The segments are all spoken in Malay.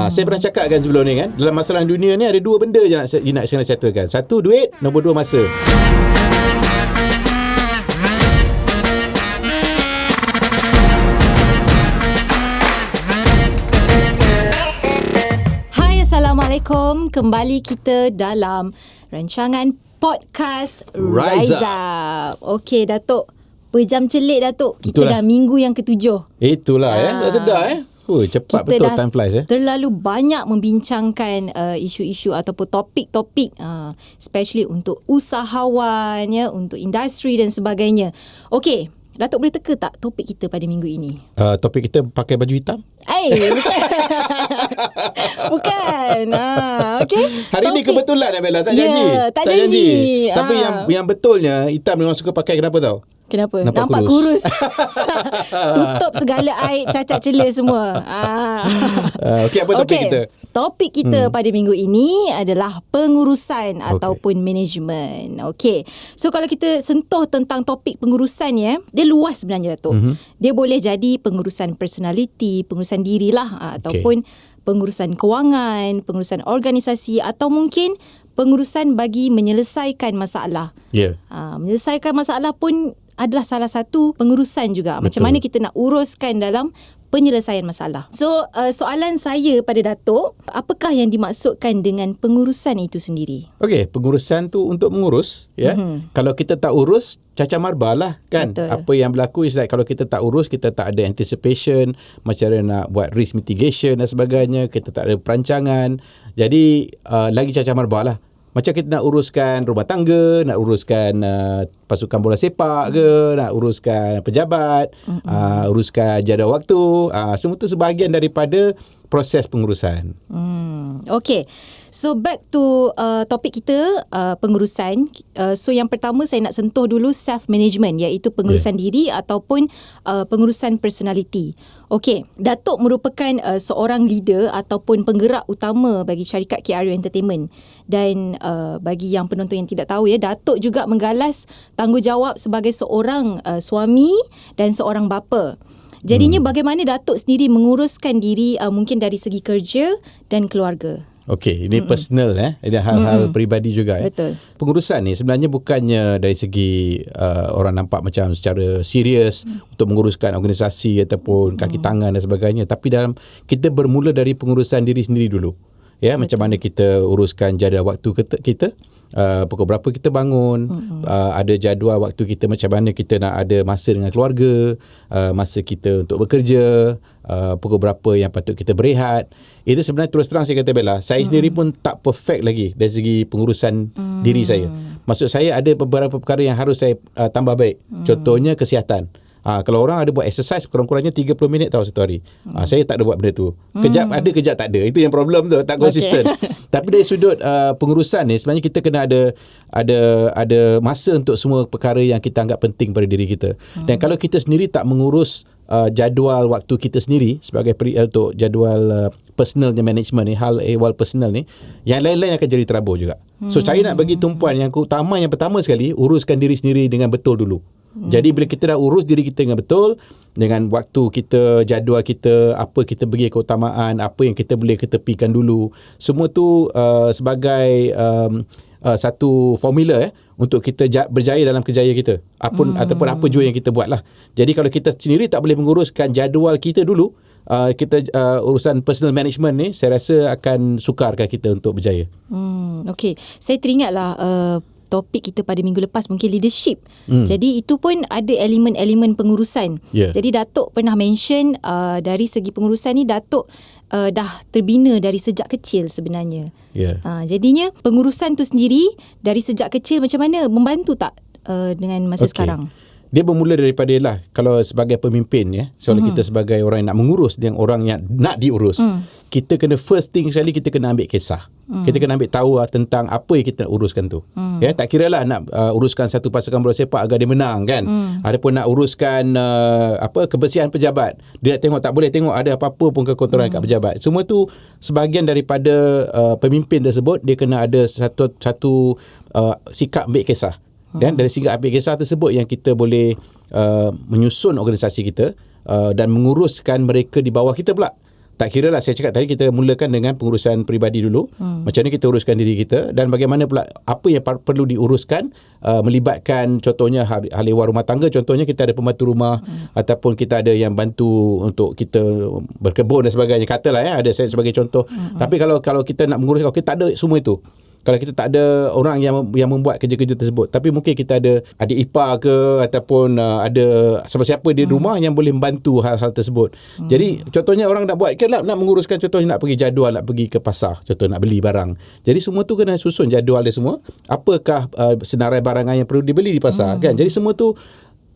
Saya pernah cakap kan sebelum ni kan, dalam masalah dunia ni ada dua benda je nak kena settlekan. Satu, duit. Nombor dua, masa. Hai, Assalamualaikum. Kembali kita dalam rancangan podcast Rise Up. Okey, Datuk. Pejam celik, Datuk. Kita dah minggu yang ke-7. Itulah tak sedar cepat kita betul, time flies terlalu banyak membincangkan isu-isu ataupun topik-topik especially untuk usahawan, untuk industri dan sebagainya. Okey, Datuk boleh teka tak topik kita pada minggu ini? Topik kita pakai baju hitam? Bukan. Bukan. Okey. Hari ni kebetulan Bella, tak janji. Tak janji. Tapi yang betulnya hitam memang suka pakai, kenapa tahu? Kenapa? Nampak kurus. Tutup segala aib, cacat celah semua. Okey, apa topik kita? Topik kita pada minggu ini adalah pengurusan ataupun management. Okey. So kalau kita sentuh tentang topik pengurusan dia luas sebenarnya, Datuk. Dia boleh jadi pengurusan personality, pengurusan dirilah, ataupun pengurusan kewangan, pengurusan organisasi, atau mungkin pengurusan bagi menyelesaikan masalah. Menyelesaikan masalah pun adalah salah satu pengurusan juga. Betul. Macam mana kita nak uruskan dalam penyelesaian masalah. So, soalan saya pada Datuk, apakah yang dimaksudkan dengan pengurusan itu sendiri? Okey, pengurusan tu untuk mengurus, Kalau kita tak urus, cacah marbah lah kan. Betul. Apa yang berlaku is like, kalau kita tak urus, kita tak ada anticipation, macam mana nak buat risk mitigation dan sebagainya, kita tak ada perancangan. Jadi, lagi cacah marbah lah. Macam kita nak uruskan rumah tangga, nak uruskan pasukan bola sepak ke, nak uruskan pejabat, uruskan jadual waktu. Semua itu sebahagian daripada proses pengurusan. Okey. So back to topik kita, pengurusan. So yang pertama saya nak sentuh dulu self-management, iaitu pengurusan diri ataupun pengurusan personality. Okey, Datuk merupakan seorang leader ataupun penggerak utama bagi syarikat KRU Entertainment. Dan bagi yang penonton yang tidak tahu, Datuk juga menggalas tanggungjawab sebagai seorang suami dan seorang bapa. Jadinya bagaimana Datuk sendiri menguruskan diri mungkin dari segi kerja dan keluarga? Okey, ini personal Ada hal-hal peribadi juga. Betul. Pengurusan ni sebenarnya bukannya dari segi orang nampak macam secara serius untuk menguruskan organisasi ataupun kaki tangan dan sebagainya, tapi dalam kita bermula dari pengurusan diri sendiri dulu. Macam mana kita uruskan jadual waktu kita, pukul berapa kita bangun, ada jadual waktu kita, macam mana kita nak ada masa dengan keluarga, masa kita untuk bekerja, pukul berapa yang patut kita berehat. Itu sebenarnya terus terang saya kata, Bella, saya sendiri pun tak perfect lagi dari segi pengurusan diri saya. Maksud saya ada beberapa perkara yang harus saya tambah baik. Contohnya kesihatan. Kalau orang ada buat exercise kurang-kurangnya 30 minit satu hari. Saya tak ada buat benda tu. Kejap ada, kejap tak ada. Itu yang problem tu, tak konsisten. Tapi dari sudut pengurusan ni, sebenarnya kita kena ada masa untuk semua perkara yang kita anggap penting pada diri kita. Dan kalau kita sendiri tak mengurus jadual waktu kita sendiri sebagai untuk jadual personal management ni, hal ehwal personal ni, yang lain-lain akan jadi terabur juga. So saya nak bagi tumpuan yang pertama sekali, uruskan diri sendiri dengan betul dulu. Jadi bila kita dah urus diri kita dengan betul, dengan waktu kita, jadual kita, apa kita bagi keutamaan, apa yang kita boleh ketepikan dulu, semua tu sebagai satu formula untuk kita berjaya dalam kerjaya kita, ataupun apa jua yang kita buat lah. Jadi kalau kita sendiri tak boleh menguruskan jadual kita dulu, kita urusan personal management ni, saya rasa akan sukarkan kita untuk berjaya. Okey, saya teringatlah topik kita pada minggu lepas, mungkin leadership. Jadi itu pun ada elemen-elemen pengurusan. Jadi Datuk pernah mention dari segi pengurusan ni, Datuk dah terbina dari sejak kecil sebenarnya. Jadinya pengurusan tu sendiri dari sejak kecil macam mana, membantu tak dengan masa sekarang? Dia bermula daripada kalau sebagai pemimpin soalnya kita sebagai orang yang nak mengurus dengan orang yang nak diurus, kita kena first thing sekali, kita kena ambil kisah. Kita kena ambil tahu tentang apa yang kita nak uruskan tu. Tak kira lah nak uruskan satu pasukan bola sepak agar dia menang kan. Ataupun nak uruskan kebersihan pejabat. Dia nak tengok, tak boleh tengok ada apa-apa pun kekotoran kat pejabat. Semua tu sebahagian daripada pemimpin tersebut, dia kena ada satu sikap ambil kisah. Dan dari sikap ambil kisah tersebut yang kita boleh menyusun organisasi kita dan menguruskan mereka di bawah kita pula. Tak kira lah, saya cakap tadi kita mulakan dengan pengurusan peribadi dulu. Macam mana kita uruskan diri kita dan bagaimana pula apa yang perlu diuruskan, melibatkan contohnya hal ehwal rumah tangga. Contohnya kita ada pembantu rumah ataupun kita ada yang bantu untuk kita berkebun dan sebagainya. Katalah ada saya sebagai contoh. Tapi kalau kita nak menguruskan, kita tak ada semua itu. Kalau kita tak ada orang yang membuat kerja-kerja tersebut, tapi mungkin kita ada adik ipar ke ataupun ada siapa-siapa di rumah yang boleh membantu hal-hal tersebut. Jadi contohnya orang nak buat kan nak menguruskan, contohnya nak pergi jadual, nak pergi ke pasar, contoh nak beli barang. Jadi semua tu kena susun jadual dia semua. Apakah senarai barangan yang perlu dibeli di pasar kan. Jadi semua tu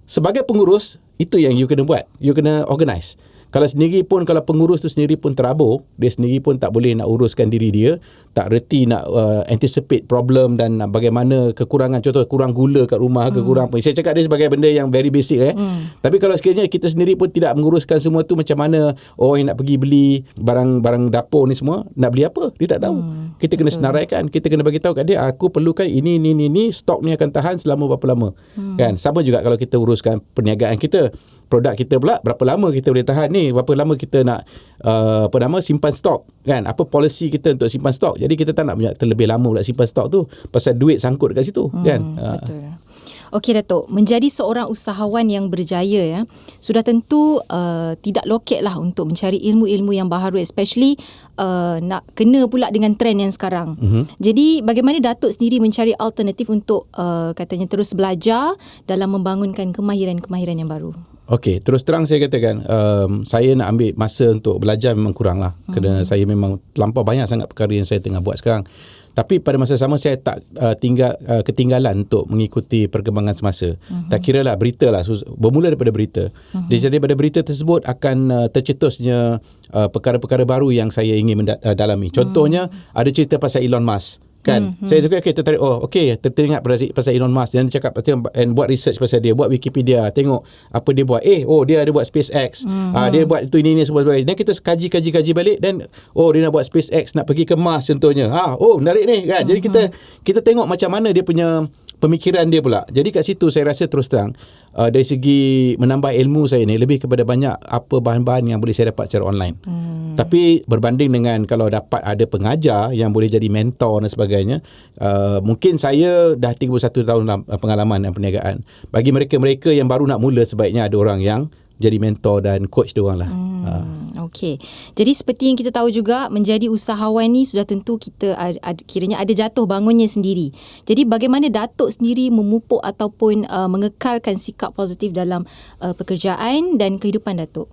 sebagai pengurus itu yang you kena buat. You kena organize. Kalau sendiri pun, kalau pengurus tu sendiri pun terabur, dia sendiri pun tak boleh nak uruskan diri dia, tak reti nak anticipate problem dan bagaimana kekurangan, contoh kurang gula kat rumah ke kurang apa. Saya cakap dia sebagai benda yang very basic Tapi kalau sekiranya kita sendiri pun tidak menguruskan semua tu, macam mana orang yang nak pergi beli barang dapur ni semua, nak beli apa? Dia tak tahu. Kita kena senaraikan, kita kena bagi tahu kat dia, aku perlukan ini, stok ni akan tahan selama berapa lama. Kan? Sama juga kalau kita uruskan perniagaan kita. Produk kita pula berapa lama kita boleh tahan ni, berapa lama kita nak simpan stok kan, apa policy kita untuk simpan stok. Jadi kita tak nak punya terlebih lama pula simpan stok tu, pasal duit sangkut dekat situ kan. Betul. Okey Datuk, menjadi seorang usahawan yang berjaya sudah tentu tidak lokek lah untuk mencari ilmu-ilmu yang baharu, especially nak kena pula dengan trend yang sekarang. Jadi bagaimana Datuk sendiri mencari alternatif untuk katanya terus belajar dalam membangunkan kemahiran-kemahiran yang baru? Okey, terus terang saya katakan, saya nak ambil masa untuk belajar memang kurang lah. Kerana saya memang terlampau banyak sangat perkara yang saya tengah buat sekarang. Tapi pada masa sama saya tak ketinggalan untuk mengikuti perkembangan semasa. Tak kira lah berita lah, bermula daripada berita. Jadi daripada berita tersebut akan tercetusnya perkara-perkara baru yang saya ingin mendalami. Contohnya ada cerita pasal Elon Musk. Kan saya juga tertarik, teringat pasal Elon Musk, dan dia cakap buat research pasal dia, buat Wikipedia, tengok apa dia buat. Dia ada buat SpaceX, dia buat itu ini semua sebagainya. Dan kita kaji balik, dan dia nak buat SpaceX, nak pergi ke Mars contohnya. Menarik ni kan. Jadi kita tengok macam mana dia punya pemikiran dia pula. Jadi kat situ saya rasa terus terang dari segi menambah ilmu saya ni lebih kepada banyak apa bahan-bahan yang boleh saya dapat secara online. Tapi berbanding dengan kalau dapat ada pengajar yang boleh jadi mentor dan sebagainya, mungkin saya dah 31 tahun pengalaman dan perniagaan. Bagi mereka-mereka yang baru nak mula, sebaiknya ada orang yang jadi mentor dan coach diorang lah. Okey. Jadi seperti yang kita tahu juga, menjadi usahawan ni sudah tentu kita kiranya ada jatuh bangunnya sendiri. Jadi bagaimana Datuk sendiri memupuk ataupun mengekalkan sikap positif dalam pekerjaan dan kehidupan Datuk?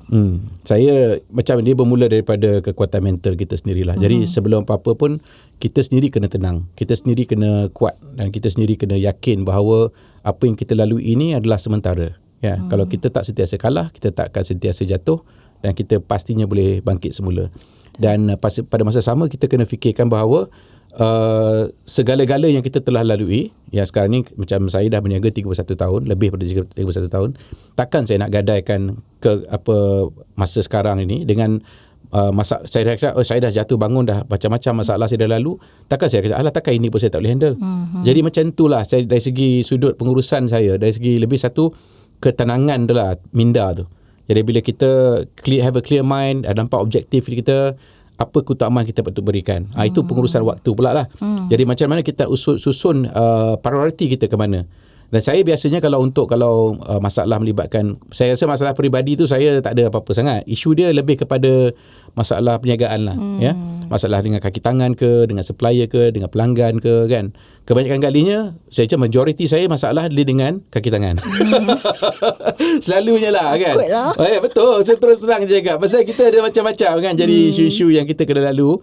Saya macam dia bermula daripada kekuatan mental kita sendirilah. Jadi sebelum apa-apa pun kita sendiri kena tenang. Kita sendiri kena kuat dan kita sendiri kena yakin bahawa apa yang kita lalui ini adalah sementara. Ya, kalau kita tak sentiasa kalah, kita tak akan sentiasa jatuh dan kita pastinya boleh bangkit semula. Dan pada masa sama kita kena fikirkan bahawa segala-gala yang kita telah lalui, yang sekarang ni macam saya dah berniaga 31 tahun, lebih daripada 31 tahun, takkan saya nak gadaikan ke masa sekarang ini dengan saya dah jatuh bangun, dah macam-macam masalah saya dah lalu, takkan saya kata takkan ini pun saya tak boleh handle. Jadi macam itulah saya dari segi sudut pengurusan saya, dari segi lebih satu ketenangan tu lah, minda tu. Jadi bila kita have a clear mind, nampak objektif kita, apa keutamaan kita patut berikan. Itu pengurusan waktu pula lah. Jadi macam mana kita susun prioriti kita ke mana. Dan saya biasanya kalau masalah melibatkan, saya rasa masalah peribadi tu saya tak ada apa-apa sangat. Isu dia lebih kepada masalah perniagaan lah. Ya? Masalah dengan kaki tangan ke, dengan supplier ke, dengan pelanggan ke kan. Kebanyakan kalinya, saya cakap majoriti saya masalah dia dengan kaki tangan. Selalunya lah kan. Betul, saya terus terang je cakap. Pasal kita ada macam-macam kan. Jadi isu-isu yang kita kena lalu.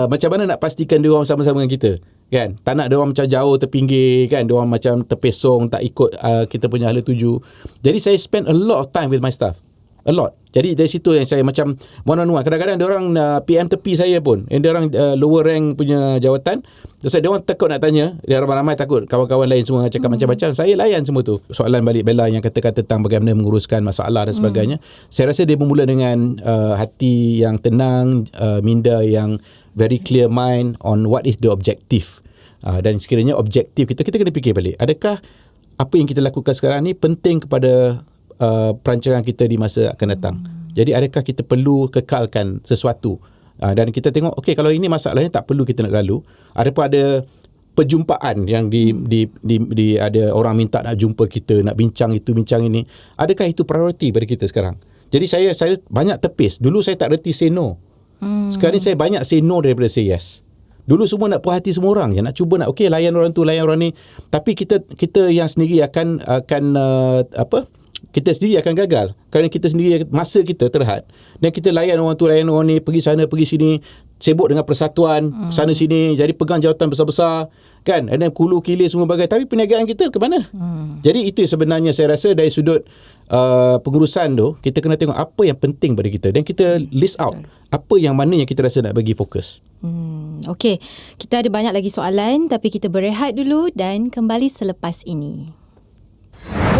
Macam mana nak pastikan dia orang sama-sama dengan kita. Kan, tak nak dia orang macam jauh terpinggir kan, dia orang macam terpesong, tak ikut kita punya hala tuju. Jadi saya spend a lot of time with my staff, a lot. Jadi dari situ yang saya macam one on one. Kadang-kadang dia orang PM tepi saya pun, dia orang lower rank punya jawatan. Terus dia orang takut nak tanya, dia ramai-ramai takut kawan-kawan lain semua cakap macam-macam. Saya layan semua tu. Soalan balik bela yang katakan tentang bagaimana menguruskan masalah dan sebagainya. Saya rasa dia bermula dengan hati yang tenang, minda yang very clear mind on what is the objective. Dan sekiranya objektif kita kena fikir balik. Adakah apa yang kita lakukan sekarang ni penting kepada perancangan kita di masa akan datang? Jadi adakah kita perlu kekalkan sesuatu? Dan kita tengok, okey, kalau ini masalahnya tak perlu kita nak lalu. Adapun ada perjumpaan yang di ada orang minta nak jumpa kita, nak bincang itu, bincang ini. Adakah itu prioriti bagi kita sekarang? Jadi saya banyak tepis. Dulu saya tak reti say no. Sekarang ni saya banyak say no daripada say yes. Dulu semua nak puas hati semua orang je, nak cuba nak okey layan orang tu, layan orang ni. Tapi kita yang sendiri akan kita sendiri akan gagal kerana kita sendiri masa kita terhad dan kita layan orang tu, layan orang ni, pergi sana pergi sini, sibuk dengan persatuan sana sini, jadi pegang jawatan besar-besar kan, and then kulu kilir semua bagai, tapi perniagaan kita ke mana? Jadi itu sebenarnya saya rasa dari sudut pengurusan tu kita kena tengok apa yang penting pada kita dan kita list out apa yang mana yang kita rasa nak bagi fokus. Okey, kita ada banyak lagi soalan tapi kita berehat dulu dan kembali selepas ini.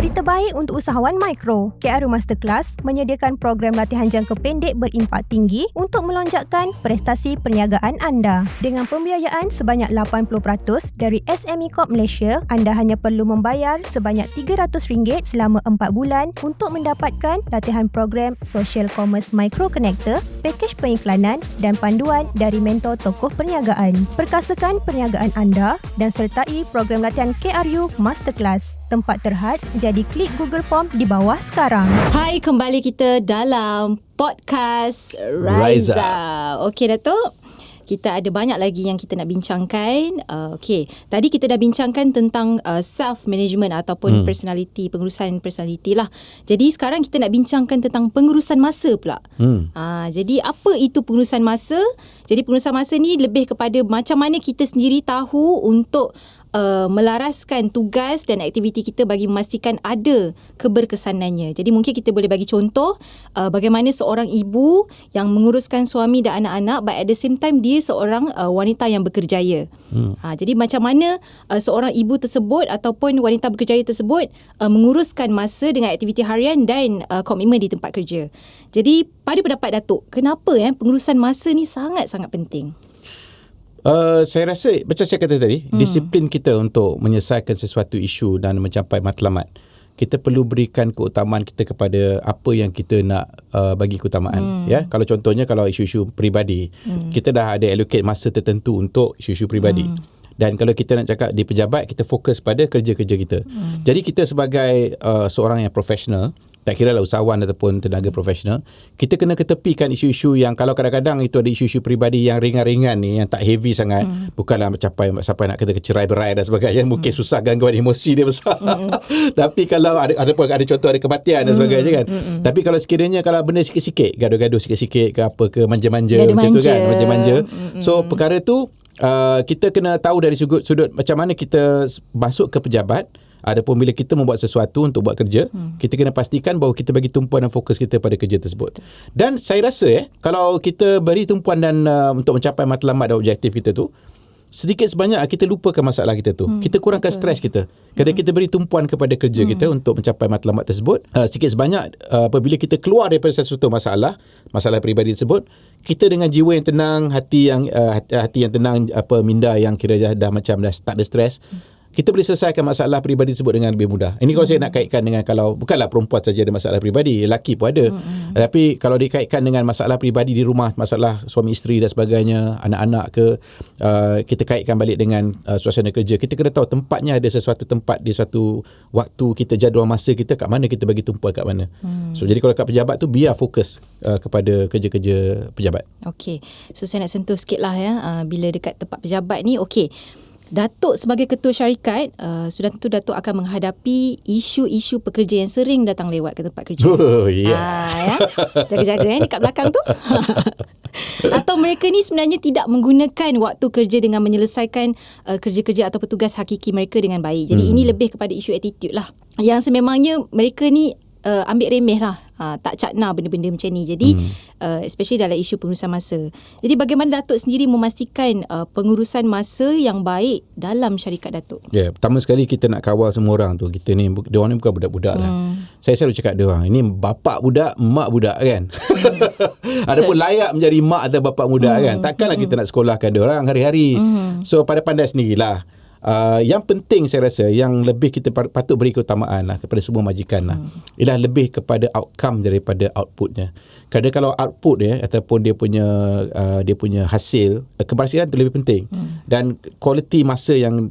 Berita baik untuk usahawan mikro. KRU Masterclass menyediakan program latihan jangka pendek berimpak tinggi untuk melonjakkan prestasi perniagaan anda. Dengan pembiayaan sebanyak 80% dari SME Corp Malaysia, anda hanya perlu membayar sebanyak RM300 selama 4 bulan untuk mendapatkan latihan program Social Commerce Micro Connector, pakej pengiklanan dan panduan dari mentor tokoh perniagaan. Perkasakan perniagaan anda dan sertai program latihan KRU Masterclass. Tempat terhad, jadi klik Google Form di bawah sekarang. Hai, kembali kita dalam podcast Raiza. Okey Datuk, kita ada banyak lagi yang kita nak bincangkan. Okey, tadi kita dah bincangkan tentang self-management ataupun personality, pengurusan personality lah. Jadi sekarang kita nak bincangkan tentang pengurusan masa pula. Jadi apa itu pengurusan masa? Jadi pengurusan masa ni lebih kepada macam mana kita sendiri tahu untuk melaraskan tugas dan aktiviti kita bagi memastikan ada keberkesanannya. Jadi mungkin kita boleh bagi contoh bagaimana seorang ibu yang menguruskan suami dan anak-anak, but at the same time dia seorang wanita yang berkerjaya. Jadi macam mana seorang ibu tersebut ataupun wanita berkerjaya tersebut menguruskan masa dengan aktiviti harian dan komitmen di tempat kerja. Jadi pada pendapat Datuk, kenapa pengurusan masa ni sangat-sangat penting? Saya rasa macam saya kata tadi, disiplin kita untuk menyelesaikan sesuatu isu dan mencapai matlamat. Kita perlu berikan keutamaan kita kepada apa yang kita nak bagi keutamaan. Ya, kalau contohnya kalau isu-isu peribadi, kita dah ada allocate masa tertentu untuk isu-isu peribadi. Dan kalau kita nak cakap di pejabat, kita fokus pada kerja-kerja kita. Jadi kita sebagai seorang yang profesional, tak kira lah usahawan ataupun tenaga profesional, kita kena ketepikan isu-isu yang kalau kadang-kadang itu ada isu-isu peribadi yang ringan-ringan ni, yang tak heavy sangat, bukanlah sampai nak kena cerai-berai dan sebagainya, mungkin susah, gangguan emosi dia besar. Tapi kalau ada contoh ada kematian dan sebagainya kan. Tapi kalau sekiranya kalau benda sikit-sikit, gaduh-gaduh sikit-sikit ke apa ke, manja-manja macam tu kan, manja-manja. So perkara tu kita kena tahu dari sudut macam mana kita masuk ke pejabat. Adapun bila kita membuat sesuatu untuk buat kerja, kita kena pastikan bahawa kita bagi tumpuan dan fokus kita pada kerja tersebut. Dan saya rasa kalau kita beri tumpuan dan untuk mencapai matlamat dan objektif kita tu, sedikit sebanyak kita lupakan masalah kita tu. Kita kurangkan stres kita. Kerana kita beri tumpuan kepada kerja kita untuk mencapai matlamat tersebut. Sedikit sebanyak apabila kita keluar daripada sesuatu masalah peribadi tersebut, kita dengan jiwa yang tenang, hati yang tenang, minda yang kira dah macam dah tak ada stres, kita boleh selesaikan masalah peribadi tersebut dengan lebih mudah. Ini kalau saya nak kaitkan dengan, kalau bukanlah perempuan saja ada masalah peribadi, lelaki pun ada. Tapi kalau dikaitkan dengan masalah peribadi di rumah, masalah suami isteri dan sebagainya, anak-anak ke, kita kaitkan balik dengan suasana kerja. Kita kena tahu tempatnya, ada sesuatu tempat di satu waktu kita, jadual masa kita kat mana, kita bagi tumpuan kat mana. So jadi kalau kat pejabat tu, biar fokus kepada kerja-kerja pejabat. Okey. So saya nak sentuh sikit lah bila dekat tempat pejabat ni. Okey, Datuk sebagai ketua syarikat, sudah tentu Datuk akan menghadapi isu-isu pekerja yang sering datang lewat ke tempat kerja. Oh, yeah. Jaga-jaga dekat belakang tu. Atau mereka ni sebenarnya tidak menggunakan waktu kerja dengan menyelesaikan kerja-kerja atau petugas hakiki mereka dengan baik. Jadi ini lebih kepada isu attitude lah, yang sememangnya mereka ni ambil remeh lah, tak cakna benda-benda macam ni. Jadi especially dalam isu pengurusan masa. Jadi bagaimana Datuk sendiri memastikan pengurusan masa yang baik dalam syarikat Datuk? Ya, pertama sekali kita nak kawal semua orang tu. Kita ni, dia orang ni bukan budak-budak lah. Saya selalu cakap dia orang, ini bapak budak, mak budak kan. Adapun layak menjadi mak atau bapak budak kan. Takkanlah kita nak sekolahkan dia orang hari-hari. So pandai-pandai sendirilah. Yang penting saya rasa, yang lebih kita patut beri keutamaan lah kepada semua majikan lah, ialah lebih kepada outcome daripada outputnya. Kerana kalau output dia ataupun dia punya hasil, keberhasilan tu lebih penting. Dan kualiti masa yang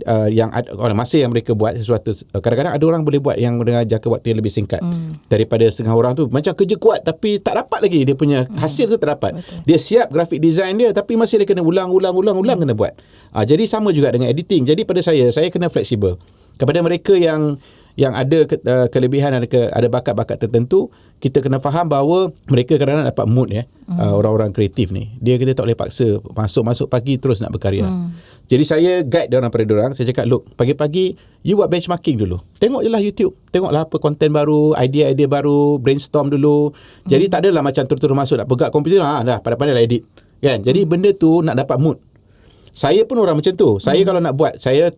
masa yang mereka buat sesuatu, kadang-kadang ada orang boleh buat yang dengan jangka waktu yang lebih singkat daripada setengah orang tu macam kerja kuat tapi tak dapat lagi dia punya hasil tu, tak dapat. Betul. Dia siap grafik design dia tapi masih dia kena ulang kena buat. Jadi sama juga dengan editing. Jadi pada saya kena fleksibel. Kepada mereka yang ada kelebihan, ada bakat-bakat tertentu, kita kena faham bahawa mereka kadang-kadang dapat mood orang-orang kreatif ni. Kita tak boleh paksa masuk pagi terus nak berkarya. Jadi saya guide diorang pada diorang. Saya cakap, look, pagi-pagi you buat benchmarking dulu. Tengok je lah YouTube. Tengoklah apa konten baru, idea-idea baru, brainstorm dulu. Jadi tak adalah macam terus masuk nak pegang komputer, dah pandai-pandai lah edit. Kan? Jadi benda tu nak dapat mood. Saya pun orang macam tu. Saya kalau nak buat, saya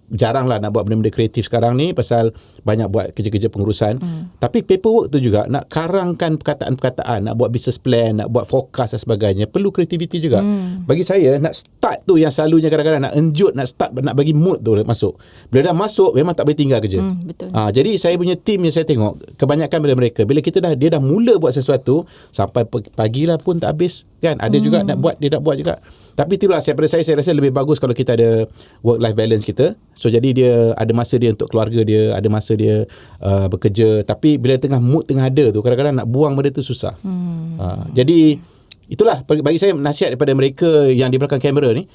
jarang lah nak buat benda-benda kreatif sekarang ni pasal banyak buat kerja-kerja pengurusan. Tapi paperwork tu juga, nak karangkan perkataan-perkataan, nak buat business plan, nak buat forecast dan sebagainya, perlu kreativiti juga. Bagi saya, nak start tu yang selalunya kadang-kadang nak enjut, nak start, nak bagi mood tu masuk. Bila dah masuk, memang tak boleh tinggal kerja. Betul. Jadi saya punya team yang saya tengok, kebanyakan daripada mereka, bila dia dah mula buat sesuatu, sampai pagi lah pun tak habis. Kan? Ada juga dia nak buat juga. Tapi itulah saya rasa lebih bagus kalau kita ada work-life balance kita. So jadi dia ada masa dia untuk keluarga dia, ada masa dia bekerja. Tapi bila mood tengah ada tu, kadang-kadang nak buang benda tu susah. Jadi itulah bagi saya nasihat daripada mereka yang di belakang kamera ni.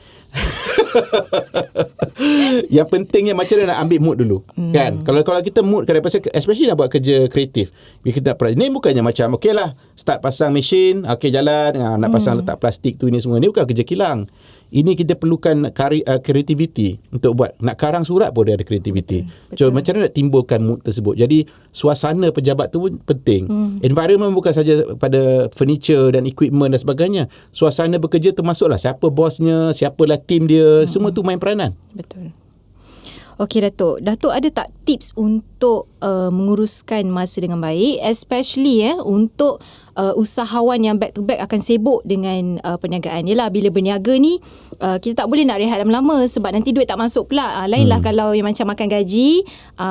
Yang pentingnya macam mana nak ambil mood dulu. Kan? Kalau kita mood, especially nak buat kerja kreatif, kita nak ni bukannya macam okeylah start pasang mesin, jalan, nak pasang letak plastik tu, ini semua ni bukan kerja kilang. Ini kita perlukan kreativiti untuk buat. Nak karang surat pun dia ada kreativiti. So macam mana nak timbulkan mood tersebut. Jadi suasana pejabat tu pun penting. Environment bukan saja pada furniture dan equipment dan sebagainya. Suasana bekerja termasuklah siapa bosnya, siapalah tim dia, semua tu main peranan. Betul. Okey Datuk ada tak tips untuk menguruskan masa dengan baik, especially untuk usahawan yang back to back akan sibuk dengan perniagaan. Yelah, bila berniaga ni kita tak boleh nak rehat lama-lama sebab nanti duit tak masuk pula. Lainlah kalau yang macam makan gaji,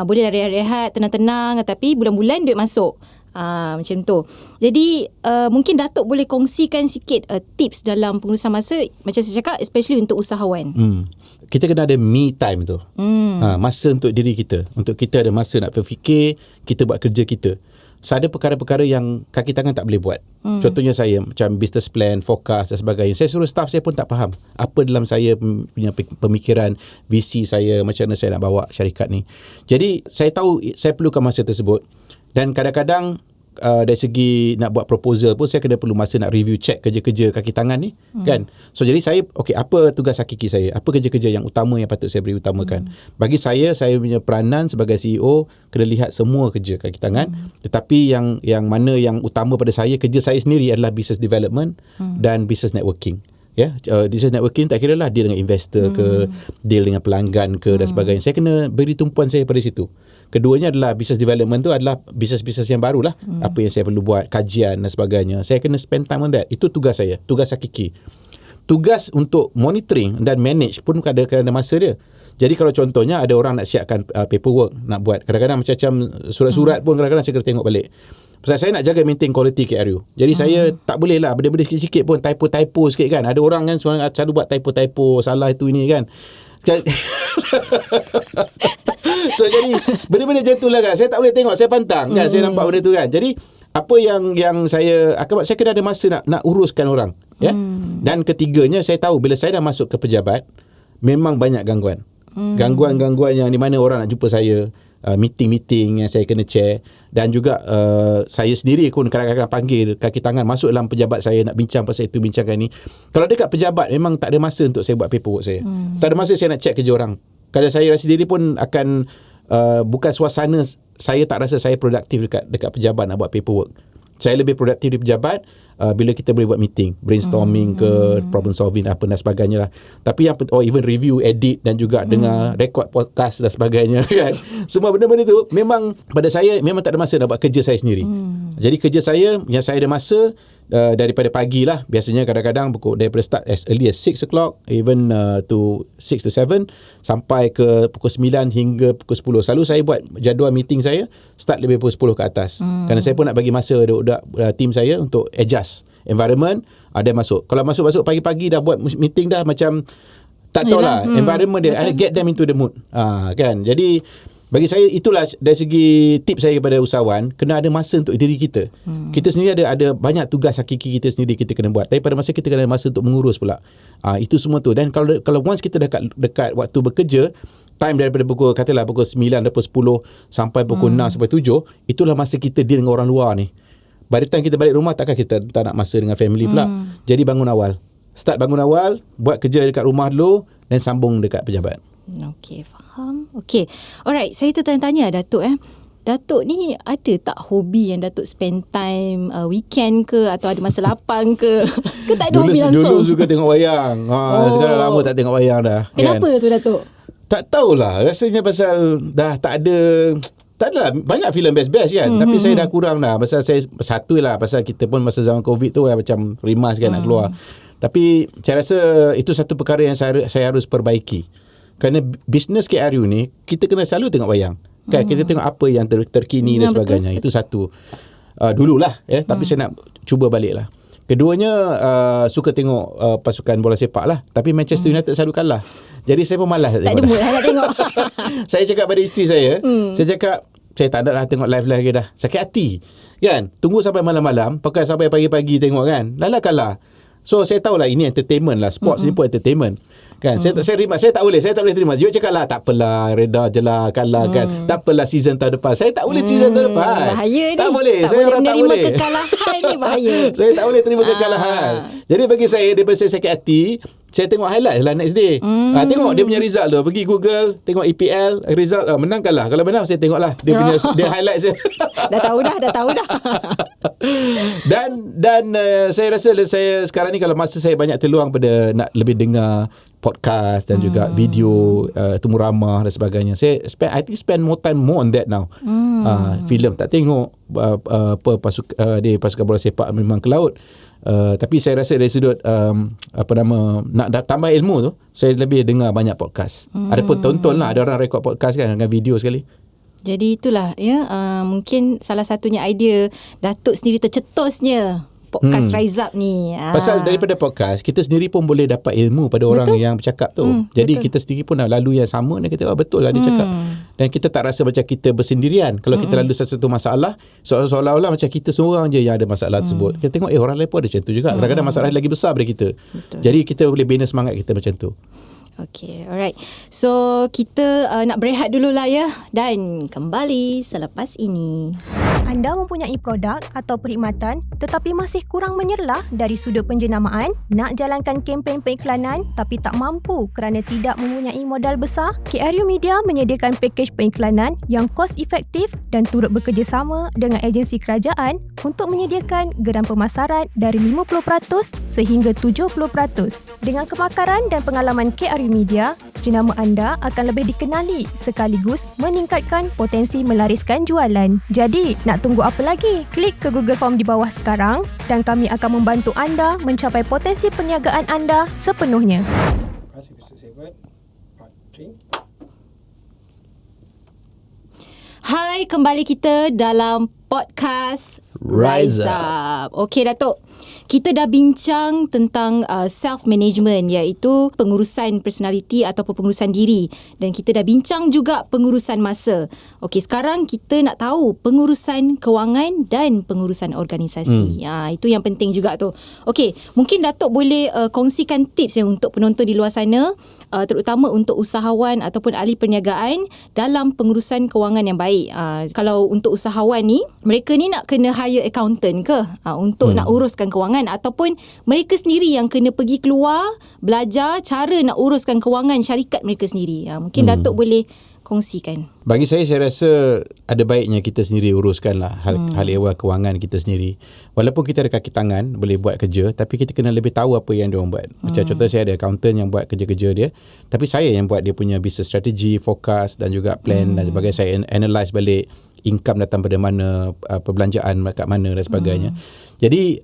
boleh rehat-rehat tenang-tenang, tapi bulan-bulan duit masuk. Macam tu. Jadi mungkin Datuk boleh kongsikan sikit tips dalam pengurusan masa, macam saya cakap, especially untuk usahawan. Kita kena ada me time tu. Masa untuk diri kita. Untuk kita ada masa nak berfikir, kita buat kerja kita. So, ada perkara-perkara yang kaki tangan tak boleh buat. Contohnya saya, macam business plan, forecast dan sebagainya. Saya suruh staff saya pun tak faham apa dalam saya punya pemikiran, visi saya, macam mana saya nak bawa syarikat ni. Jadi saya tahu saya perlukan masa tersebut. Dan kadang-kadang dari segi nak buat proposal pun saya kena perlu masa nak review, check kerja-kerja kaki tangan ni. Kan? So jadi saya, apa tugas hakiki saya? Apa kerja-kerja yang utama yang patut saya beri utamakan? Bagi saya punya peranan sebagai CEO kena lihat semua kerja kaki tangan. Tetapi yang mana yang utama pada saya, kerja saya sendiri adalah business development dan business networking. Business networking tak kira lah deal dengan investor ke, deal dengan pelanggan ke dan sebagainya. Saya kena beri tumpuan saya pada situ. Keduanya adalah business development tu adalah business-business yang baru lah. Apa yang saya perlu buat, kajian dan sebagainya. Saya kena spend time on that. Itu tugas saya, tugas hakiki. Tugas untuk monitoring dan manage pun kadang-kadang ada masa dia. Jadi kalau contohnya ada orang nak siapkan paperwork, nak buat kadang-kadang macam surat-surat pun kadang-kadang saya kena tengok balik. Pasal saya nak jaga maintain quality KRU. Jadi saya tak boleh lah benda-benda sikit-sikit pun typo-typo sikit kan. Ada orang kan selalu buat typo-typo, salah itu ini kan. So jadi benda-benda macam tu lah kan. Saya tak boleh tengok, saya pantang kan. Saya nampak benda tu kan. Jadi apa yang saya kena ada masa nak uruskan orang. Dan ketiganya, saya tahu bila saya dah masuk ke pejabat, memang banyak gangguan. Gangguan-gangguan yang di mana orang nak jumpa saya, meeting-meeting yang saya kena chair. Dan juga saya sendiri pun kadang-kadang panggil kaki tangan masuk dalam pejabat saya nak bincang pasal itu, bincangkan ni. Kalau dekat pejabat memang tak ada masa untuk saya buat paperwork saya. Tak ada masa saya nak check kerja orang. Kadang saya sendiri pun akan bukan suasana, saya tak rasa saya produktif dekat pejabat nak buat paperwork. Saya lebih produktif di pejabat bila kita boleh buat meeting, brainstorming ke, problem solving apa dan sebagainya lah. Tapi yang even review, edit dan juga dengar record podcast dan sebagainya kan. Semua benda-benda tu memang pada saya memang tak ada masa nak buat kerja saya sendiri. Jadi kerja saya yang saya ada masa daripada pagi lah. Biasanya kadang-kadang daripada start as early as 6 o'clock even to 6 to 7 sampai ke pukul 9 hingga pukul 10. Selalu saya buat jadual meeting saya start lebih pukul 10 ke atas. Kerana saya pun nak bagi masa team saya untuk adjust environment. Ada masuk. Kalau masuk pagi-pagi dah buat meeting dah macam tak tahulah environment dia. Get them into the mood. Kan. Jadi bagi saya itulah dari segi tips saya kepada usahawan, kena ada masa untuk diri kita. Kita sendiri ada banyak tugas hakiki kita sendiri kita kena buat. Tapi pada masa kita kena ada masa untuk mengurus pula. Itu semua tu. Dan kalau once kita dekat waktu bekerja, time daripada pukul 9 atau pukul 10 sampai pukul 6 sampai 7, itulah masa kita deal dengan orang luar ni. By the time kita balik rumah, takkan kita tak nak masa dengan family pula. Jadi bangun awal. Start bangun awal, buat kerja dekat rumah dulu dan sambung dekat pejabat. Okey, faham. Okey. Alright, saya tertanya-tanya Datuk Datuk ni ada tak hobi yang Datuk spend time weekend ke atau ada masa lapang ke? Ke tak ada hobi langsung? Dulu suka tengok wayang. Sekarang lama tak tengok wayang dah. Kenapa kan? tu Datuk? Tak tahulah. Rasanya pasal dah tak adalah banyak filem best-best kan. Tapi saya dah kurang dah. Pasal saya pasal kita pun masa zaman COVID tu macam rimas kan nak keluar. Tapi saya rasa itu satu perkara yang saya harus perbaiki. Kerana bisnes KRU ni kita kena selalu tengok wayang. Kan kita tengok apa yang terkini dan sebagainya. Betul. Itu satu. Dululah tapi saya nak cuba balik lah. Keduanya suka tengok pasukan bola sepak lah. Tapi Manchester United selalu kalah. Jadi saya pun malas tak ada mood nak tengok. Saya cakap pada isteri saya, saya cakap saya tak nak lah tengok live lagi dah. Sakit hati. Kan? Tunggu sampai malam-malam, pakai sampai pagi-pagi tengok kan. Lala kalah. So saya tahulah ini entertainment lah. Sports ni pun entertainment. Kan? Saya tak boleh terima. Dia cakap lah tak apalah, reda je lah kalah kan. Tak apalah season tahun depan. Saya tak boleh season tahun depan. Bahaya ni. Tak boleh. Saya orang tak boleh. Kekalahan ni bahaya. Saya tak boleh terima kekalahan. Jadi bagi saya, daripada saya sakit hati, saya tengok highlight lah next day. Tengok dia punya result tu. Pergi Google, tengok EPL result, menang kalah. Kalau menang saya tengok lah dia punya dia highlight saya. Dah tahu dah. Dan saya rasa saya sekarang ni kalau masa saya banyak terluang pada nak lebih dengar podcast dan juga video temu ramah dan sebagainya. Saya spend more time more on that now. Filem tak tengok, pasukan bola sepak memang ke laut. Tapi saya rasa dari sudut nak tambah ilmu tu, saya lebih dengar banyak podcast. Ada pun tonton lah, ada orang rekod podcast kan dengan video sekali. Jadi itulah mungkin salah satunya idea Datuk sendiri tercetusnya podcast Rise Up ni. Pasal daripada podcast kita sendiri pun boleh dapat ilmu pada orang yang bercakap tu. Jadi kita sendiri pun dah lalu yang sama dan kita betul lah dia cakap. Dan kita tak rasa macam kita bersendirian. Kalau kita lalu satu masalah, seolah-olah macam kita seorang je yang ada masalah tersebut. Kita tengok orang lain pun ada macam tu juga. Kadang-kadang masalah lagi besar daripada kita. Betul. Jadi kita boleh bina semangat kita macam tu. Okay, alright. So, kita nak berehat dulu lah ya. Dan kembali selepas ini. Anda mempunyai produk atau perkhidmatan tetapi masih kurang menyerlah dari sudut penjenamaan? Nak jalankan kempen periklanan tapi tak mampu kerana tidak mempunyai modal besar? KRU Media menyediakan pakej periklanan yang kos efektif dan turut bekerjasama dengan agensi kerajaan untuk menyediakan geran pemasaran dari 50% sehingga 70%. Dengan kepakaran dan pengalaman KRU Media, jenama anda akan lebih dikenali sekaligus meningkatkan potensi melariskan jualan. Jadi, nak tunggu apa lagi? Klik ke Google Form di bawah sekarang dan kami akan membantu anda mencapai potensi perniagaan anda sepenuhnya. Terima kasih Mr. Sebert. Part 3. Hai, kembali kita dalam podcast Rise Up. Okey Datuk, kita dah bincang tentang self-management, iaitu pengurusan personality ataupun pengurusan diri. Dan kita dah bincang juga pengurusan masa. Okey, sekarang kita nak tahu pengurusan kewangan dan pengurusan organisasi. Itu yang penting juga tu. Okey, mungkin Datuk boleh kongsikan tips untuk penonton di luar sana, terutama untuk usahawan ataupun ahli perniagaan dalam pengurusan kewangan yang baik. Kalau untuk usahawan ni, mereka ni nak kena hire accountant ke untuk nak uruskan kewangan, ataupun mereka sendiri yang kena pergi keluar belajar cara nak uruskan kewangan syarikat mereka sendiri. Mungkin Datuk boleh kongsikan? Bagi saya rasa ada baiknya kita sendiri uruskanlah hal ehwal kewangan kita sendiri. Walaupun kita ada kaki tangan boleh buat kerja, tapi kita kena lebih tahu apa yang dia orang buat. Macam contoh saya ada accountant yang buat kerja-kerja dia, tapi saya yang buat dia punya business strategy, forecast dan juga plan dan sebagainya. Saya analyse balik income datang pada mana, perbelanjaan kat mana dan sebagainya. Jadi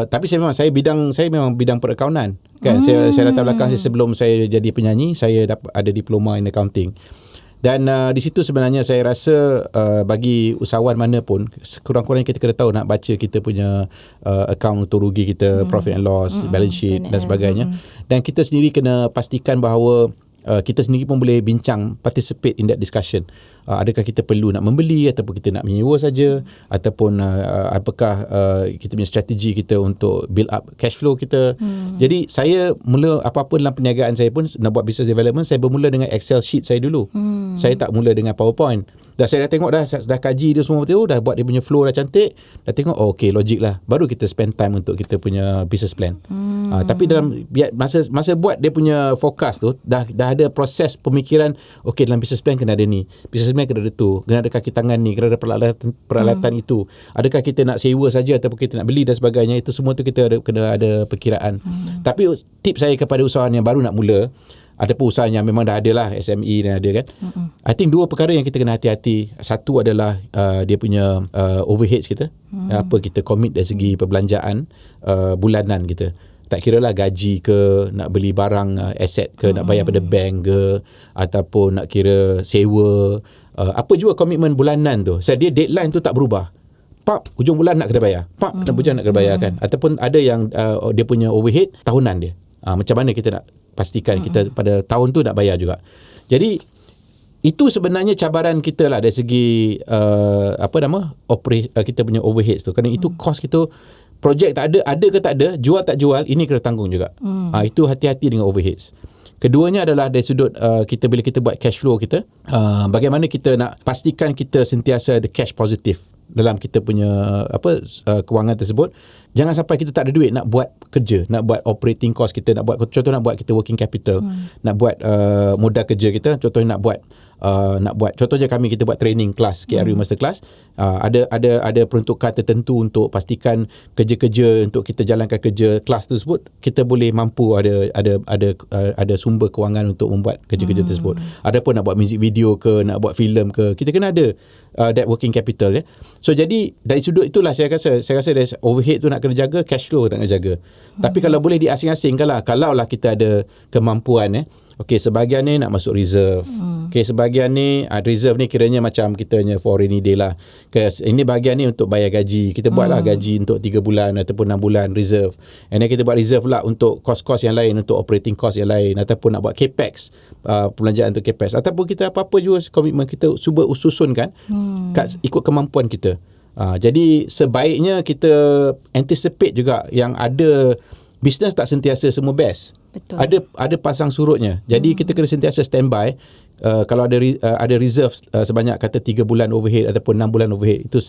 tapi saya memang bidang perakaunan kan. Saya latar belakang sebelum saya jadi penyanyi, saya ada diploma in accounting. Dan di situ sebenarnya saya rasa bagi usahawan mana pun kurang-kurangnya kita kena tahu nak baca kita punya akaun untung rugi kita, profit and loss, balance sheet dan sebagainya. Dan kita sendiri kena pastikan bahawa kita sendiri pun boleh bincang, participate in that discussion. Adakah kita perlu nak membeli ataupun kita nak menyewa saja, ataupun apakah kita punya strategi kita untuk build up cash flow kita. Jadi saya mula apa-apa dalam perniagaan saya pun nak buat business development, saya bermula dengan Excel sheet saya dulu. Saya tak mula dengan PowerPoint. Dah saya dah tengok dah kaji dia semua betul, dah buat dia punya flow dah cantik, dah tengok okey logik lah. Baru kita spend time untuk kita punya business plan. Tapi dalam masa buat dia punya forecast tu dah ada proses pemikiran, okey dalam business plan kena ada ni, business plan kena ada tu, kena ada kaki tangan ni, kena ada peralatan itu. Adakah kita nak sewa saja ataupun kita nak beli dan sebagainya, itu semua tu kita kena ada perkiraan. Tapi tips saya kepada usahawan yang baru nak mula, ada pun usaha yang memang dah ada lah, SME dan ada kan. I think dua perkara yang kita kena hati-hati. Satu adalah dia punya overheads kita. Apa kita commit dari segi perbelanjaan bulanan kita. Tak kira lah gaji ke, nak beli barang aset ke, nak bayar pada bank ke, ataupun nak kira sewa. Apa juga komitmen bulanan tu. Dia deadline tu tak berubah. Hujung bulan nak kena bayar. Hujung bulan nak kena bayar kan. Ataupun ada yang dia punya overhead tahunan dia. Macam mana kita nak pastikan kita pada tahun tu nak bayar juga. Jadi itu sebenarnya cabaran kita lah dari segi kita punya overheads tu. Kerana itu cost kita, projek tak ada ke tak ada, jual tak jual, ini kena tanggung juga. Itu hati-hati dengan overheads. Keduanya adalah dari sudut kita bila kita buat cash flow kita, bagaimana kita nak pastikan kita sentiasa ada cash positif dalam kita punya kewangan tersebut. Jangan sampai kita tak ada duit nak buat kerja, nak buat operating cost kita, nak buat contoh nak buat kita working capital, nak buat modal kerja kita, contohnya nak buat contohnya kita buat training kelas KRU Masterclass, ada peruntukan tertentu untuk pastikan kerja-kerja untuk kita jalankan kerja kelas tersebut, kita boleh mampu ada sumber kewangan untuk membuat kerja-kerja tersebut. Adapun nak buat music video ke, nak buat filem ke, kita kena ada that working capital ya. So jadi dari sudut itulah saya rasa dari overhead tu nak kena jaga, cash flow nak kena jaga. Tapi kalau boleh diasing-asingkan lah, kalau lah kita ada kemampuan okey, sebahagian ni nak masuk reserve. Okey, sebahagian ni reserve ni kiranya macam kita punya for rainy day lah. Ini bahagian ni untuk bayar gaji. Kita buatlah gaji untuk 3 bulan ataupun 6 bulan reserve. And then kita buat reserve pula untuk kos-kos yang lain, untuk operating cost yang lain, ataupun nak buat capex, perbelanjaan untuk capex, ataupun kita apa-apa juga komitmen kita cuba susunkan ikut kemampuan kita. Jadi sebaiknya kita anticipate juga yang ada bisnes tak sentiasa semua best. Betul. Ada pasang surutnya. Jadi kita kena sentiasa standby. Kalau ada reserve sebanyak kata 3 bulan overhead ataupun 6 bulan overhead, itu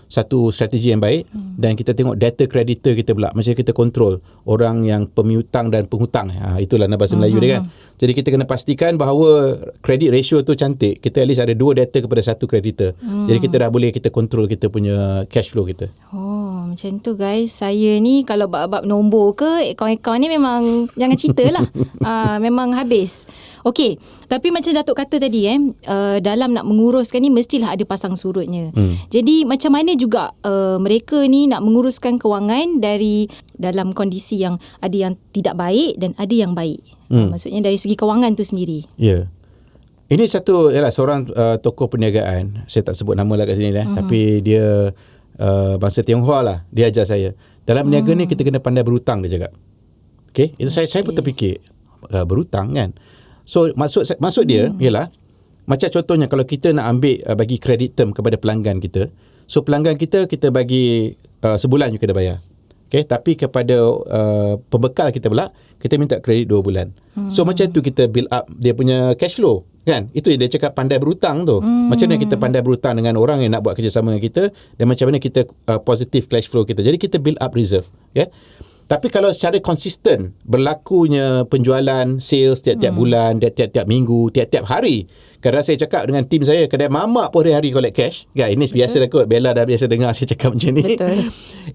satu strategi yang baik. Dan kita tengok data creditor kita pula, macam kita kontrol orang yang pemiutang dan penghutang. Itulah bahasa Melayu dia kan. Jadi kita kena pastikan bahawa credit ratio tu cantik. Kita at least ada 2 data kepada 1 creditor. Jadi kita dah boleh kita kontrol kita punya cash flow kita. Macam tu guys. Saya ni kalau bab-bab nombor ke, akaun-akaun ni memang jangan cerita lah. Memang habis. Okey, tapi macam Datuk kata tadi dalam nak menguruskan ni mestilah ada pasang surutnya. Jadi macam mana juga mereka ni nak menguruskan kewangan dari dalam kondisi yang ada yang tidak baik dan ada yang baik. Maksudnya dari segi kewangan tu sendiri. Ya. Ini seorang tokoh perniagaan. Saya tak sebut nama lah kat sini tapi dia bangsa Tionghoa lah. Dia ajar saya, dalam berniaga ni kita kena pandai berhutang, dia cakap. Okay, itu saya pun terfikir berhutang kan. So maksud dia ialah macam contohnya kalau kita nak ambil bagi credit term kepada pelanggan kita. So pelanggan kita bagi sebulan you kena bayar. Okay, tapi kepada pembekal kita pula kita minta kredit 2 bulan. So macam tu kita build up dia punya cash flow kan. Itu dia cakap pandai berhutang tu. Macam mana kita pandai berhutang dengan orang yang nak buat kerjasama dengan kita, dan macam mana kita positive cash flow kita. Jadi kita build up reserve, ya. Tapi kalau secara konsisten berlakunya penjualan, sales tiap-tiap bulan, tiap-tiap minggu, tiap-tiap hari. Kadang saya cakap dengan tim saya, kedai mamak pun hari-hari collect cash. Kan, ini biasa dah kot. Bella dah biasa dengar saya cakap macam ni. Betul.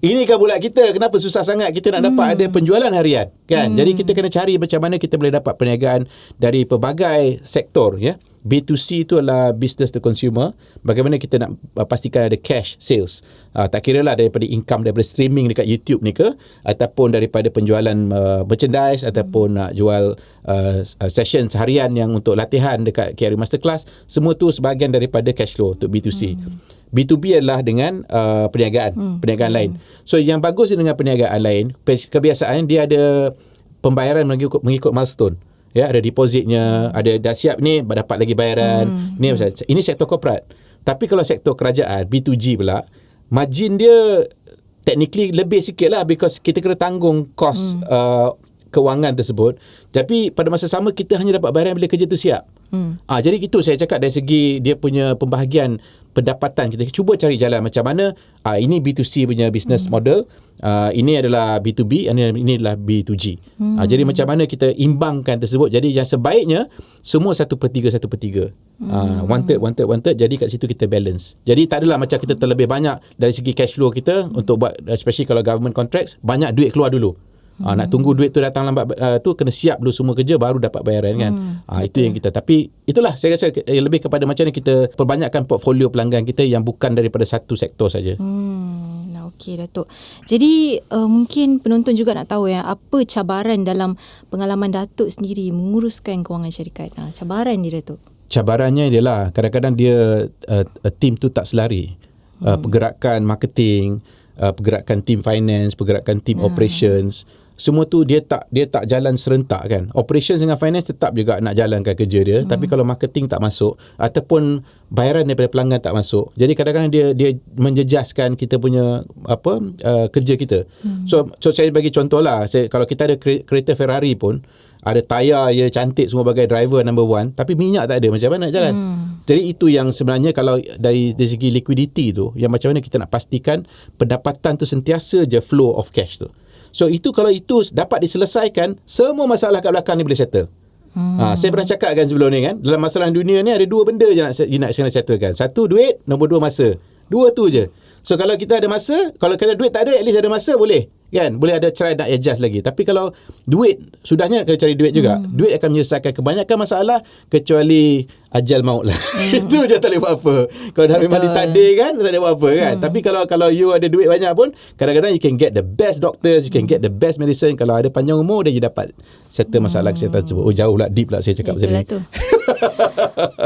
Ini kan bulat kita. Kenapa susah sangat kita nak dapat ada penjualan harian? Kan? Jadi kita kena cari macam mana kita boleh dapat perniagaan dari pelbagai sektor. Ya. B2C itu adalah business to consumer. Bagaimana kita nak pastikan ada cash sales. Tak kira lah daripada income daripada streaming dekat YouTube ni ke, ataupun daripada penjualan merchandise, ataupun nak jual session seharian yang untuk latihan dekat KRU Masterclass. Semua tu sebahagian daripada cash flow untuk B2C. B2B adalah dengan perniagaan lain. So yang bagus dengan perniagaan lain, kebiasaan dia ada pembayaran mengikut milestone. Ya, ada depositnya, ada dah siap ni dapat lagi bayaran. Ini sektor korporat. Tapi kalau sektor kerajaan, B2G pula, margin dia technically lebih sikit lah, because kita kena tanggung kos kewangan tersebut. Tapi pada masa sama kita hanya dapat bayaran bila kerja tu siap. Jadi itu saya cakap dari segi dia punya pembahagian pendapatan. Kita cuba cari jalan macam mana ini B2C punya business model, ini adalah B2B, ini adalah B2G. Jadi macam mana kita imbangkan tersebut. Jadi yang sebaiknya semua 1/3. Wanted. Jadi kat situ kita balance. Jadi tak adalah macam kita terlebih banyak dari segi cash flow kita untuk buat, especially kalau government contracts, banyak duit keluar dulu. Nak tunggu duit tu datang lambat, tu kena siap dulu semua kerja baru dapat bayaran kan. Itu yang kita, tapi itulah saya rasa lebih kepada macam mana kita perbanyakkan portfolio pelanggan kita yang bukan daripada satu sektor saja. Okey Datuk. Jadi mungkin penonton juga nak tahu apa cabaran dalam pengalaman Datuk sendiri menguruskan kewangan syarikat. Cabaran dia Datuk. Cabarannya ialah kadang-kadang dia tim tu tak selari. Pergerakan marketing, pergerakan team finance, pergerakan team operations, semua tu dia tak jalan serentak kan. Operations dengan finance tetap juga nak jalankan kerja dia, tapi kalau marketing tak masuk ataupun bayaran daripada pelanggan tak masuk, jadi kadang-kadang dia menjejaskan kita punya kerja kita. So saya bagi contoh lah, kalau kita ada kereta Ferrari pun, ada tayar dia cantik semua bagai driver number one, tapi minyak tak ada, macam mana nak jalan? Jadi itu yang sebenarnya kalau dari segi liquidity tu, yang macam mana kita nak pastikan pendapatan tu sentiasa je flow of cash tu. So itu kalau itu dapat diselesaikan, semua masalah kat belakang ni boleh settle. Saya pernah cakap kan sebelum ni kan, dalam masalah dunia ni ada dua benda je nak settlekan. Satu duit, nombor dua masa. Dua tu je. So kalau kita ada masa, kalau kita duit tak ada, at least ada masa boleh. Kan? Boleh ada try nak adjust lagi. Tapi kalau duit, sudahnya kena cari duit juga. Duit akan menyelesaikan kebanyakan masalah kecuali ajal maut lah. Itu je tak boleh buat apa. Kalau dah memang ditakdir kan, tak boleh buat apa kan. Tapi kalau you ada duit banyak pun, kadang-kadang you can get the best doctors, you can get the best medicine. Kalau ada panjang umur, then you dapat settle masalah kesihatan tersebut. Jauh lah, deep lah saya cakap macam ni.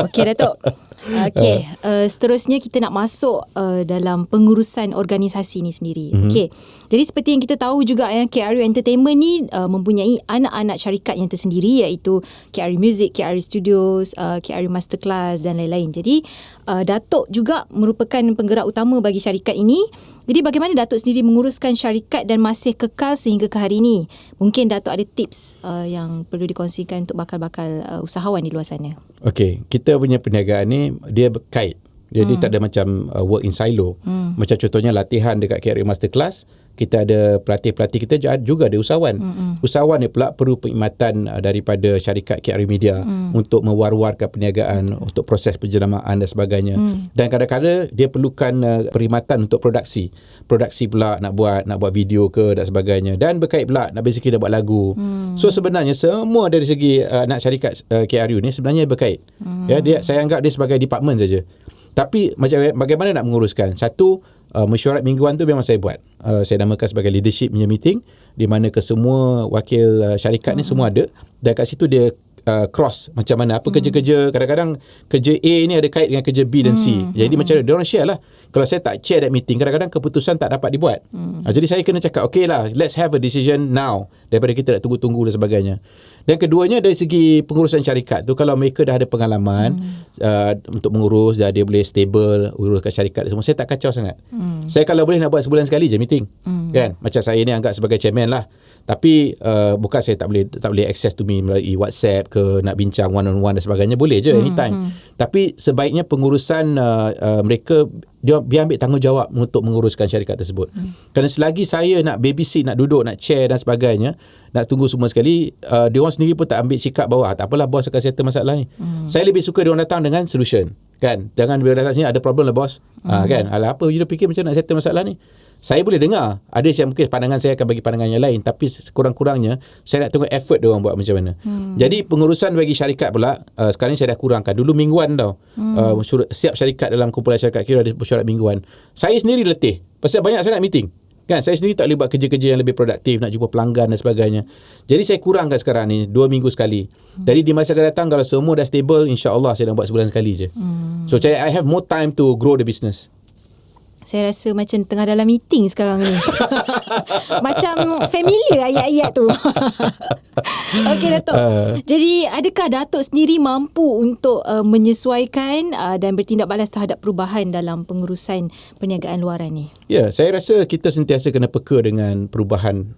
Okey Datuk. Okey, seterusnya kita nak masuk dalam pengurusan organisasi ni sendiri. Okey. Jadi seperti yang kita tahu juga KRU Entertainment ni mempunyai anak-anak syarikat yang tersendiri, iaitu KRU Music, KRU Studios, KRU Masterclass dan lain-lain. Jadi Datuk juga merupakan penggerak utama bagi syarikat ini. Jadi bagaimana Datuk sendiri menguruskan syarikat dan masih kekal sehingga ke hari ini? Mungkin Datuk ada tips yang perlu dikongsikan untuk bakal-bakal usahawan di luar sana. Okey, kita punya perniagaan ni dia berkait. Jadi tak ada macam work in silo. Macam contohnya latihan dekat KRU Masterclass, kita ada pelatih-pelatih kita juga ada usahawan. Usahawan ni pula perlu perkhidmatan daripada syarikat KRU Media untuk mewar-warkan perniagaan, untuk proses penjenamaan dan sebagainya. Dan kadang-kadang dia perlukan perkhidmatan untuk produksi. Produksi pula nak buat video ke dan sebagainya. Dan berkait pula nak basically nak buat lagu. So sebenarnya semua dari segi anak syarikat KRU ni sebenarnya berkait. Saya anggap dia sebagai department saja. Tapi bagaimana nak menguruskan? Satu, mesyuarat mingguan tu memang saya buat. Saya namakan sebagai leadership punya meeting, di mana ke semua wakil syarikat ni semua ada. Dan kat situ dia cross macam mana apa kerja-kerja. Kadang-kadang kerja A ni ada kait dengan kerja B dan C. Jadi macam mana dia orang share lah. Kalau saya tak chair that meeting, kadang-kadang keputusan tak dapat dibuat. Jadi saya kena cakap, okay lah, let's have a decision now, daripada kita nak tunggu-tunggu dan sebagainya. Dan keduanya dari segi pengurusan syarikat tu, kalau mereka dah ada pengalaman untuk mengurus, dia boleh stable uruskan syarikat semua, saya tak kacau sangat. Saya kalau boleh nak buat sebulan sekali je meeting. Kan? Macam saya ni anggap sebagai chairman lah. Tapi bukan saya tak boleh access to me melalui WhatsApp ke, nak bincang one on one dan sebagainya, boleh je anytime. Tapi sebaiknya pengurusan mereka dia biar ambil tanggungjawab untuk menguruskan syarikat tersebut. Kerana selagi saya nak babysit, nak duduk, nak chair dan sebagainya, nak tunggu semua sekali, dia orang sendiri pun tak ambil sikap bahawa tak apalah bos akan settle masalah ni. Saya lebih suka dia orang datang dengan solution, kan. Jangan dia datang sini ada problem lah bos. Kan. Alah, apa you dah fikir macam nak settle masalah ni? Saya boleh dengar. Ada yang mungkin pandangan saya akan bagi pandangan yang lain, tapi sekurang-kurangnya saya nak tengok effort dia orang buat macam mana. Jadi pengurusan bagi syarikat pula sekarang ni saya dah kurangkan. Dulu mingguan tau. Setiap syarikat dalam kumpulan syarikat kira ada mesyuarat mingguan. Saya sendiri letih pasal banyak sangat meeting. Kan, saya sendiri tak boleh buat kerja-kerja yang lebih produktif, nak jumpa pelanggan dan sebagainya. Jadi saya kurangkan sekarang ni 2 minggu sekali. Jadi di masa akan datang kalau semua dah stable, insya-Allah saya nak buat sebulan sekali je. So I have more time to grow the business. Saya rasa macam tengah dalam meeting sekarang ni. Macam familiar ayat-ayat tu. Okey Datuk. Jadi adakah Datuk sendiri mampu untuk menyesuaikan dan bertindak balas terhadap perubahan dalam pengurusan perniagaan luaran ni? Ya, saya rasa kita sentiasa kena peka dengan perubahan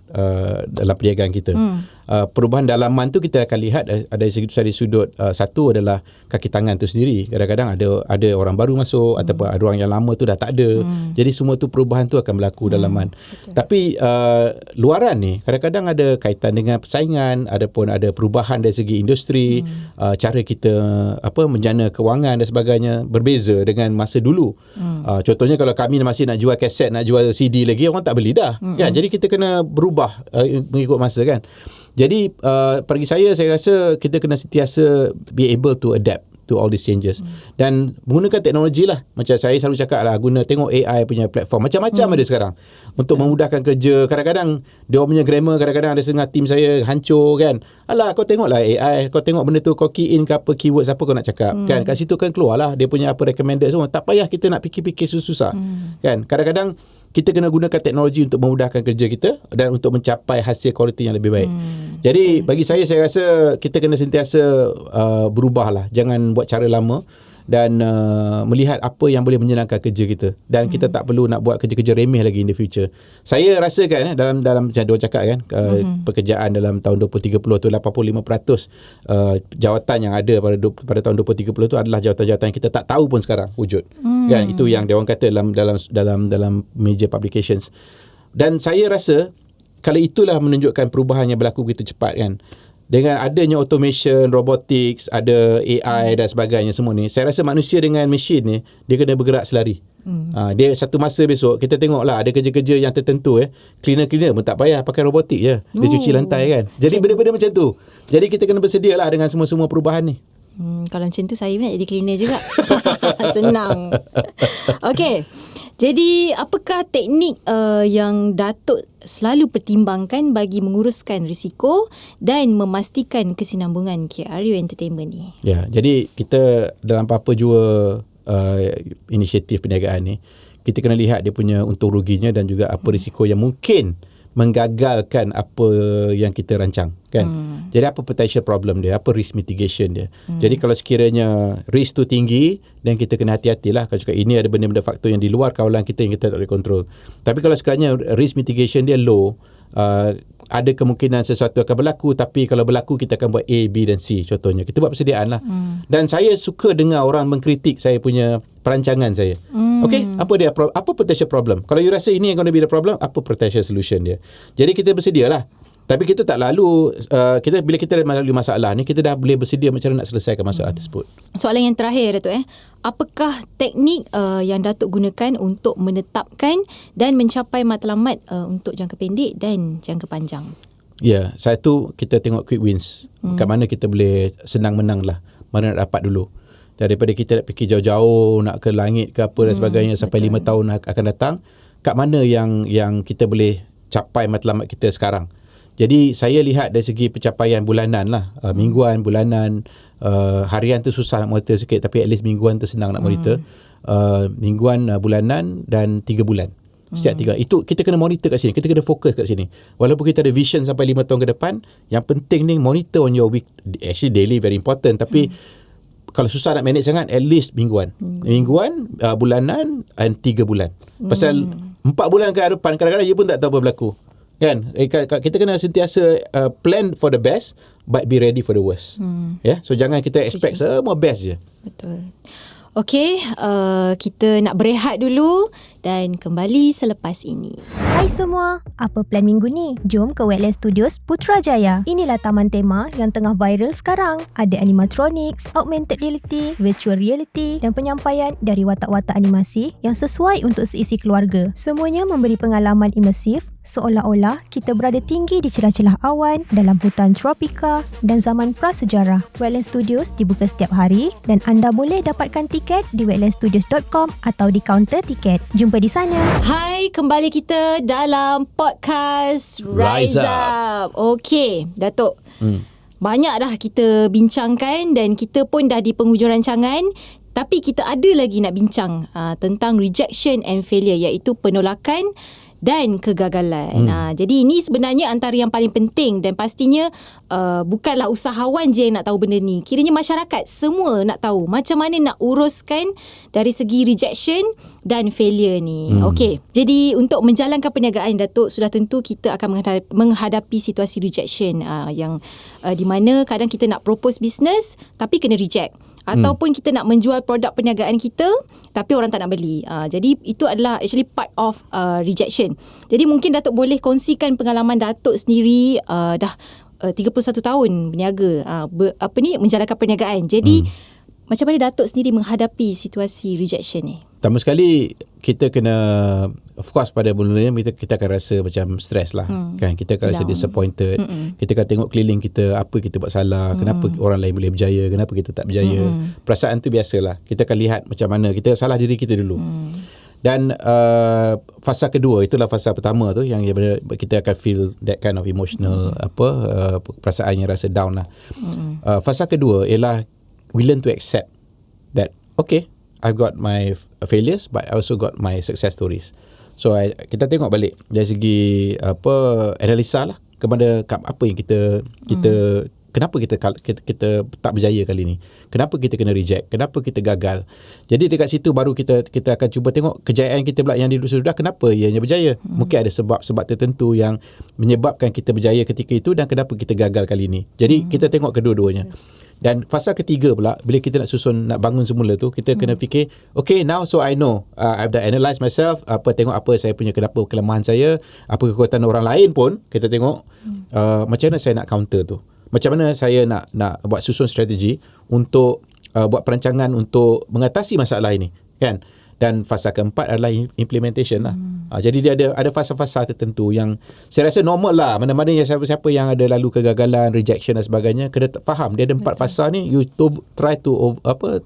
dalam perniagaan kita. Perubahan dalaman tu kita akan lihat dari sudut satu adalah kaki tangan tu sendiri. Kadang-kadang ada orang baru masuk ataupun ada orang yang lama tu dah tak ada. Jadi semua tu perubahan tu akan berlaku dalaman. Betul. Tapi luaran ni kadang-kadang ada kaitan dengan persaingan, ataupun ada perubahan dari segi industri, cara kita menjana kewangan dan sebagainya berbeza dengan masa dulu. Contohnya kalau kami masih nak jual kaset, nak jual CD lagi, orang tak beli dah. Kan? Jadi kita kena berubah mengikut masa kan. Jadi bagi saya rasa kita kena sentiasa be able to adapt to all these changes. Dan menggunakan teknologi lah. Macam saya selalu cakap lah, tengok AI punya platform. Macam-macam ada sekarang. Untuk memudahkan kerja. Kadang-kadang dia punya grammar, kadang-kadang ada setengah tim saya hancur kan. Alah, kau tengoklah AI. Kau tengok benda tu, kau key in ke apa, keywords apa kau nak cakap. Kan? Kat situ kan keluar lah. Dia punya apa recommended semua. Tak payah kita nak fikir-fikir susah-susah. Kan? Kadang-kadang kita kena gunakan teknologi untuk memudahkan kerja kita dan untuk mencapai hasil kualiti yang lebih baik. Jadi bagi saya rasa kita kena sentiasa berubah lah. Jangan buat cara lama dan melihat apa yang boleh menyenangkan kerja kita. Dan kita tak perlu nak buat kerja-kerja remeh lagi in the future. Saya rasakan dalam macam dia cakap kan, pekerjaan dalam tahun 2030 tu 85% jawatan yang ada pada tahun 2030 tu adalah jawatan-jawatan yang kita tak tahu pun sekarang wujud. Kan, itu yang dia orang kata dalam major publications. Dan saya rasa kalau itulah menunjukkan perubahan yang berlaku begitu cepat kan. Dengan adanya automation, robotics, ada AI dan sebagainya semua ni, saya rasa manusia dengan mesin ni dia kena bergerak selari. Dia satu masa besok kita tengoklah ada kerja-kerja yang tertentu cleaner pun tak payah pakai robotik je. Dia cuci lantai kan. Jadi benda-benda macam tu. Jadi kita kena bersedialah dengan semua perubahan ni. Kalau macam tu saya nak jadi cleaner juga. Senang. Okey. Jadi apakah teknik yang Datuk selalu pertimbangkan bagi menguruskan risiko dan memastikan kesinambungan KRU Entertainment ni? Ya, jadi kita dalam apa-apa jua inisiatif perniagaan ni, kita kena lihat dia punya untung ruginya dan juga apa risiko yang mungkin menggagalkan apa yang kita rancang kan. Jadi apa potential problem dia, apa risk mitigation dia. Jadi kalau sekiranya risk tu tinggi, dan kita kena hati-hatilah. Kalau cakap ini ada benda-benda faktor yang di luar kawalan kita yang kita tak boleh kontrol. Tapi kalau sekiranya risk mitigation dia low, ada kemungkinan sesuatu akan berlaku, tapi kalau berlaku kita akan buat A, B dan C contohnya. Kita buat persediaan lah. Dan saya suka dengar orang mengkritik saya punya perancangan saya. Okay, apa potential problem? Kalau you rasa ini yang going to be the problem, apa potential solution dia? Jadi kita bersedialah. Tapi kita tak lalu bila kita ada masalah ni, kita dah boleh bersedia macam mana nak selesaikan masalah tersebut. Soalan yang terakhir Datuk, apakah teknik yang Datuk gunakan untuk menetapkan dan mencapai matlamat untuk jangka pendek dan jangka panjang? Ya, satu kita tengok quick wins. Kat mana kita boleh senang menang lah. Mana nak dapat dulu. Daripada kita nak fikir jauh-jauh, nak ke langit ke apa dan sebagainya sampai 5 tahun akan datang, kat mana yang kita boleh capai matlamat kita sekarang. Jadi saya lihat dari segi pencapaian bulanan lah, mingguan, bulanan, harian tu susah nak monitor sikit, tapi at least mingguan tu senang nak monitor. Mingguan, bulanan dan 3 bulan. Setiap 3 itu kita kena monitor kat sini, kita kena fokus kat sini. Walaupun kita ada vision sampai 5 tahun ke depan, yang penting ni monitor on your week, actually daily very important, tapi kalau susah nak manage sangat, at least mingguan. Mingguan, bulanan dan 3 bulan. Pasal 4 bulan ke depan kadang-kadang dia pun tak tahu apa berlaku. Kan? Kita kena sentiasa plan for the best but be ready for the worst. So jangan kita expect semua best je. Betul. Okey, kita nak berehat dulu dan kembali selepas ini. Hai semua, apa plan minggu ni? Jom ke Wetland Studios Putrajaya. Inilah taman tema yang tengah viral sekarang. Ada animatronics, augmented reality, virtual reality dan penyampaian dari watak-watak animasi yang sesuai untuk seisi keluarga. Semuanya memberi pengalaman imersif seolah-olah kita berada tinggi di celah-celah awan dalam hutan tropika dan zaman prasejarah. Wetland Studios dibuka setiap hari dan anda boleh dapatkan tiket di wetlandstudios.com atau di kaunter tiket. Jumpa di sana. Hai, kembali kita dalam podcast Rise Rise Up. Okey, Datuk. Banyak dah kita bincangkan dan kita pun dah di penghujung rancangan. Tapi kita ada lagi nak bincang tentang rejection and failure, iaitu penolakan dan kegagalan. Jadi ini sebenarnya antara yang paling penting dan pastinya bukanlah usahawan je yang nak tahu benda ni. Kiranya masyarakat semua nak tahu macam mana nak uruskan dari segi rejection dan failure ni. Okey. Jadi untuk menjalankan perniagaan, Datuk, sudah tentu kita akan menghadapi situasi rejection yang di mana kadang kita nak propose business tapi kena reject. Ataupun kita nak menjual produk perniagaan kita tapi orang tak nak beli. Jadi itu adalah actually part of rejection. Jadi mungkin Datuk boleh kongsikan pengalaman Datuk sendiri dah 31 tahun berniaga, menjalankan perniagaan. Jadi macam mana Datuk sendiri menghadapi situasi rejection ni? Pertama sekali kita kena, of course pada mulanya kita akan rasa macam stres lah, kan, kita akan rasa disappointed. Kita akan tengok keliling kita, apa kita buat salah, kenapa orang lain boleh berjaya, kenapa kita tak berjaya. Perasaan tu biasalah. Kita akan lihat macam mana kita salah diri kita dulu. Dan fasa kedua, itulah fasa pertama tu yang kita akan feel that kind of emotional perasaan yang rasa down lah. Fasa kedua ialah we learn to accept that okay, I've got my failures but I also got my success stories. So kita tengok balik dari segi analisa lah kepada apa yang kita kenapa kita tak berjaya kali ni, kenapa kita kena reject, kenapa kita gagal. Jadi dekat situ baru kita akan cuba tengok kejayaan kita pula yang sudah, kenapa ianya berjaya. Mungkin ada sebab tertentu yang menyebabkan kita berjaya ketika itu dan kenapa kita gagal kali ni. Jadi kita tengok kedua-duanya. Dan fasa ketiga pula, bila kita nak bangun semula tu, kita kena fikir, okay, now so I know, I've dah analyse myself, tengok apa saya punya, kenapa kelemahan saya, apa kekuatan orang lain pun kita tengok, macam mana saya nak counter tu, macam mana saya nak buat susun strategi untuk buat perancangan untuk mengatasi masalah ini, kan. Dan fasa keempat adalah implementation lah. Jadi dia ada fasa-fasa tertentu yang saya rasa normal lah. Mana-mana yang siapa-siapa yang ada lalu kegagalan, rejection dan sebagainya, kena faham dia ada 4 fasa ni. You try to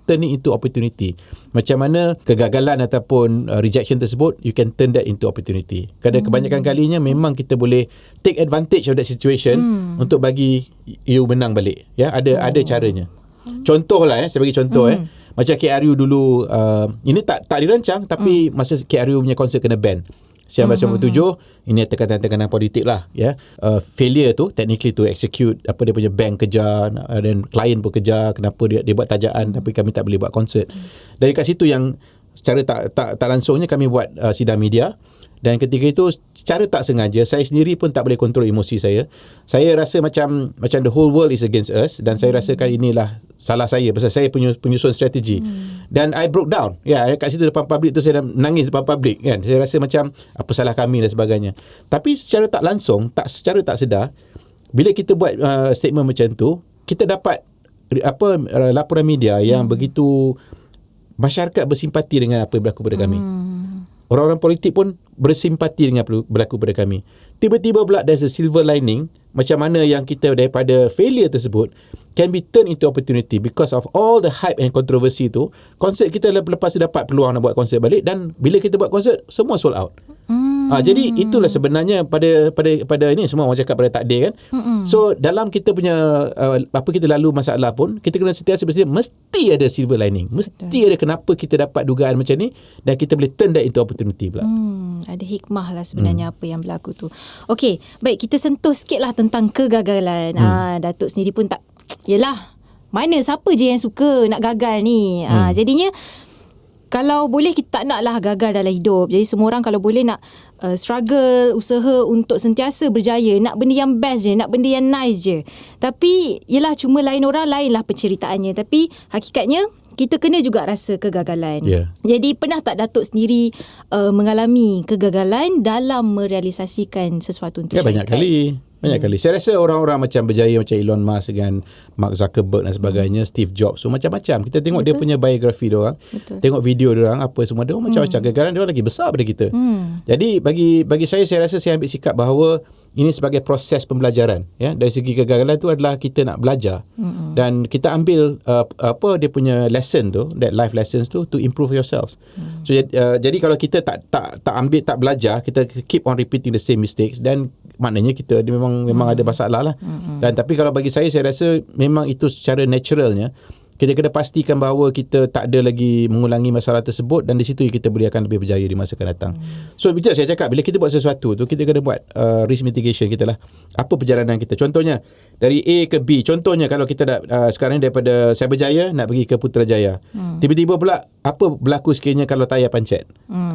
turn it into opportunity. Macam mana kegagalan ataupun rejection tersebut, you can turn that into opportunity. Kadang kebanyakan kalinya memang kita boleh take advantage of that situation untuk bagi you menang balik. Ya, ada caranya. Contoh lah, saya bagi contoh macam KRU dulu, ini tak dirancang tapi masa KRU punya konsert kena ban 1997, ini tekanan-tekanan politik lah, ya. Failure tu technically to execute dia punya bank kejar dan klien pun kejar, kenapa dia buat tajaan tapi kami tak boleh buat konsert. Dari kat situ yang secara tak langsungnya kami buat sidang media. Dan ketika itu secara tak sengaja saya sendiri pun tak boleh kontrol emosi saya. Saya rasa macam the whole world is against us, dan saya rasakan inilah salah saya pasal saya penyusun strategi. Dan I broke down. Ya, kat situ depan public tu saya nangis depan public, kan. Saya rasa macam apa salah kami dan sebagainya. Tapi secara tak langsung, secara tak sedar, bila kita buat statement macam tu, kita dapat laporan media yang begitu masyarakat bersimpati dengan apa yang berlaku pada kami. Orang-orang politik pun bersimpati dengan berlaku pada kami. Tiba-tiba pula there's a silver lining, macam mana yang kita daripada failure tersebut can be turned into opportunity because of all the hype and controversy tu. Konsert kita lepas tu dapat peluang nak buat konsert balik, dan bila kita buat konsert semua sold out. Jadi itulah sebenarnya pada ini semua orang cakap pada takdir, kan. So dalam kita punya apa kita lalu masalah pun, kita kena sentiasa bersedia mesti ada silver lining, mesti ada kenapa kita dapat dugaan macam ni, dan kita boleh turn that into opportunity pula. Ada hikmah lah sebenarnya apa yang berlaku tu. Okey, baik, kita sentuh sikit lah tentang kegagalan. Datuk sendiri pun tak, yelah, mana siapa je yang suka nak gagal ni. Jadinya kalau boleh kita tak naklah gagal dalam hidup. Jadi semua orang kalau boleh nak struggle, usaha untuk sentiasa berjaya, nak benda yang best je, nak benda yang nice je. Tapi yelah, cuma lain orang lain lah penceritaannya. Tapi hakikatnya kita kena juga rasa kegagalan. Jadi pernah tak Datuk sendiri mengalami kegagalan dalam merealisasikan sesuatu untuk syarikat? Banyak kali. Saya rasa orang-orang macam berjaya macam Elon Musk dengan Mark Zuckerberg dan sebagainya, Steve Jobs, so macam-macam. Kita tengok dia punya biografi dia orang, tengok video dia orang, apa semua dia orang macam-macam. Kegagalan dia orang lagi besar daripada kita. Jadi bagi saya rasa saya ambil sikap bahawa ini sebagai proses pembelajaran, ya. Dari segi kegagalan tu adalah kita nak belajar, dan kita ambil dia punya lesson tu, that life lessons tu, to improve yourselves. So jadi kalau kita tak belajar, kita keep on repeating the same mistakes, dan maknanya kita memang ada masalah lah. Dan tapi kalau bagi saya rasa memang itu secara naturalnya. Kita kena pastikan bahawa kita tak ada lagi mengulangi masalah tersebut, dan di situ kita boleh akan lebih berjaya di masa akan datang. So betul saya cakap, bila kita buat sesuatu tu, kita kena buat risk mitigation kita lah. Apa perjalanan kita? Contohnya dari A ke B. Contohnya kalau kita sekarang daripada Cyberjaya nak pergi ke Putrajaya. Tiba-tiba pula apa berlaku sekiranya kalau tayar pancet?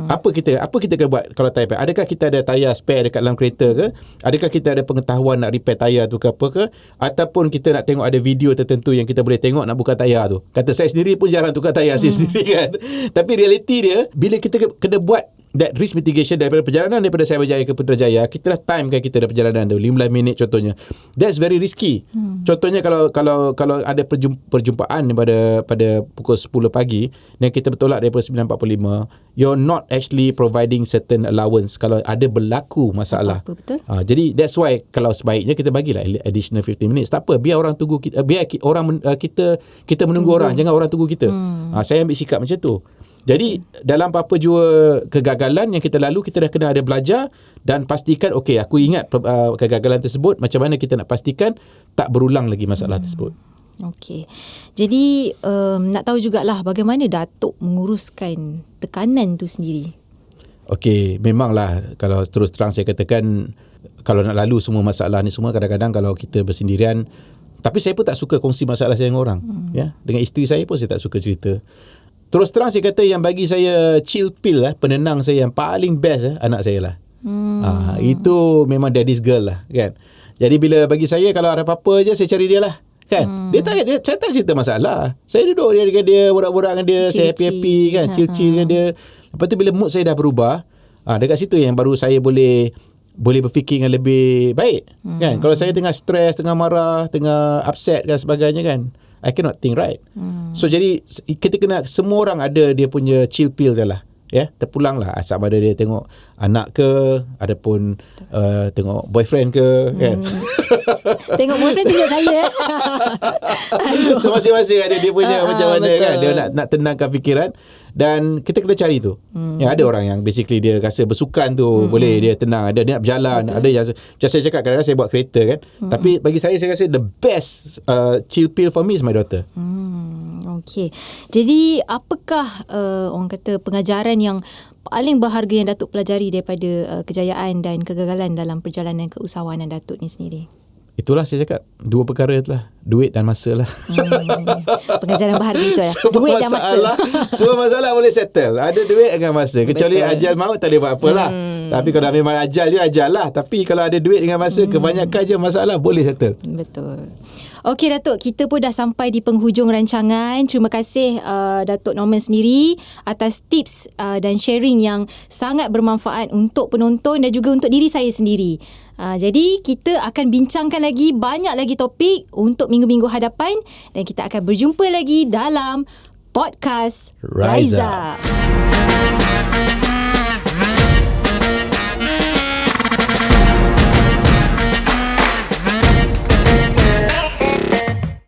Apa kita kena buat kalau tayar pancet? Adakah kita ada tayar spare dekat dalam kereta ke? Adakah kita ada pengetahuan nak repair tayar tu ke apa ke? Ataupun kita nak tengok ada video tertentu yang kita boleh tengok nak buka tayar tu. Kata saya sendiri pun jarang tukar tayar saya sendiri kan. Tapi realiti dia, bila kita kena buat that risk mitigation daripada perjalanan daripada Cyberjaya ke Putrajaya, kita dah time kan kita dah perjalanan tu 15 minit contohnya. That's very risky. Contohnya kalau ada perjumpaan pada pukul 10 pagi dan kita bertolak daripada 9.45, you're not actually providing certain allowance kalau ada berlaku masalah. Betul. Jadi that's why kalau sebaiknya kita bagilah additional 15 minutes. Tak apa, biar orang tunggu kita, biar orang kita menunggu orang, jangan orang tunggu kita. Saya ambil sikap macam tu. Jadi dalam apa-apa jua kegagalan yang kita lalu, kita dah kena ada belajar dan pastikan aku ingat kegagalan tersebut, macam mana kita nak pastikan tak berulang lagi masalah tersebut. Okey. Jadi nak tahu jugalah bagaimana Datuk menguruskan tekanan tu sendiri. Okey, memanglah kalau terus terang saya katakan, kalau nak lalu semua masalah ni semua, kadang-kadang kalau kita bersendirian, tapi saya pun tak suka kongsi masalah saya dengan orang. Ya, dengan isteri saya pun saya tak suka cerita. Terus terang saya kata, yang bagi saya chill pill penenang saya yang paling best anak saya lah. Itu memang daddy's girl lah kan. Jadi bila bagi saya, kalau ada apa-apa je saya cari dia lah kan. Saya tak cerita masalah. Saya duduk dengan dia, borak-borak dengan dia, saya happy-happy kan, chill-chill dengan dia. Lepas tu bila mood saya dah berubah, dekat situ yang baru saya boleh berfikir yang lebih baik kan. Kalau saya tengah stres, tengah marah, tengah upset dan sebagainya kan, I cannot think right. So jadi kita kena, semua orang ada dia punya chill pill dia lah. Ya, terpulang lah, sama ada dia tengok anak ke, ataupun tengok boyfriend ke kan. Tengok boyfriend tunjuk saya. So masing-masing ada dia punya macam mana betul. Kan dia nak tenangkan fikiran, dan kita kena cari tu. Ya, ada orang yang basically dia rasa bersukan tu boleh dia tenang, ada dia nak berjalan, betul. Ada yang macam saya cakap, kadang-kadang saya buat kereta kan. Tapi bagi saya rasa the best chill pill for me is my daughter. Okey. Jadi apakah orang kata pengajaran yang paling berharga yang Datuk pelajari daripada kejayaan dan kegagalan dalam perjalanan keusahawanan Datuk ni sendiri? Itulah saya cakap, dua perkara itulah, duit dan masa lah. Pengajaran berharga itu lah. Duit dan masa. Semua masalah boleh settle. Ada duit dengan masa. Kecuali betul. Ajal maut tak boleh buat apalah. Tapi kalau memang ajal je, ajal lah. Tapi kalau ada duit dengan masa, kebanyakan je masalah boleh settle. Betul. Okey Datuk, kita pun dah sampai di penghujung rancangan. Terima kasih Datuk Norman sendiri atas tips dan sharing yang sangat bermanfaat untuk penonton dan juga untuk diri saya sendiri. Jadi kita akan bincangkan lagi banyak lagi topik untuk minggu-minggu hadapan, dan kita akan berjumpa lagi dalam podcast Rise Up.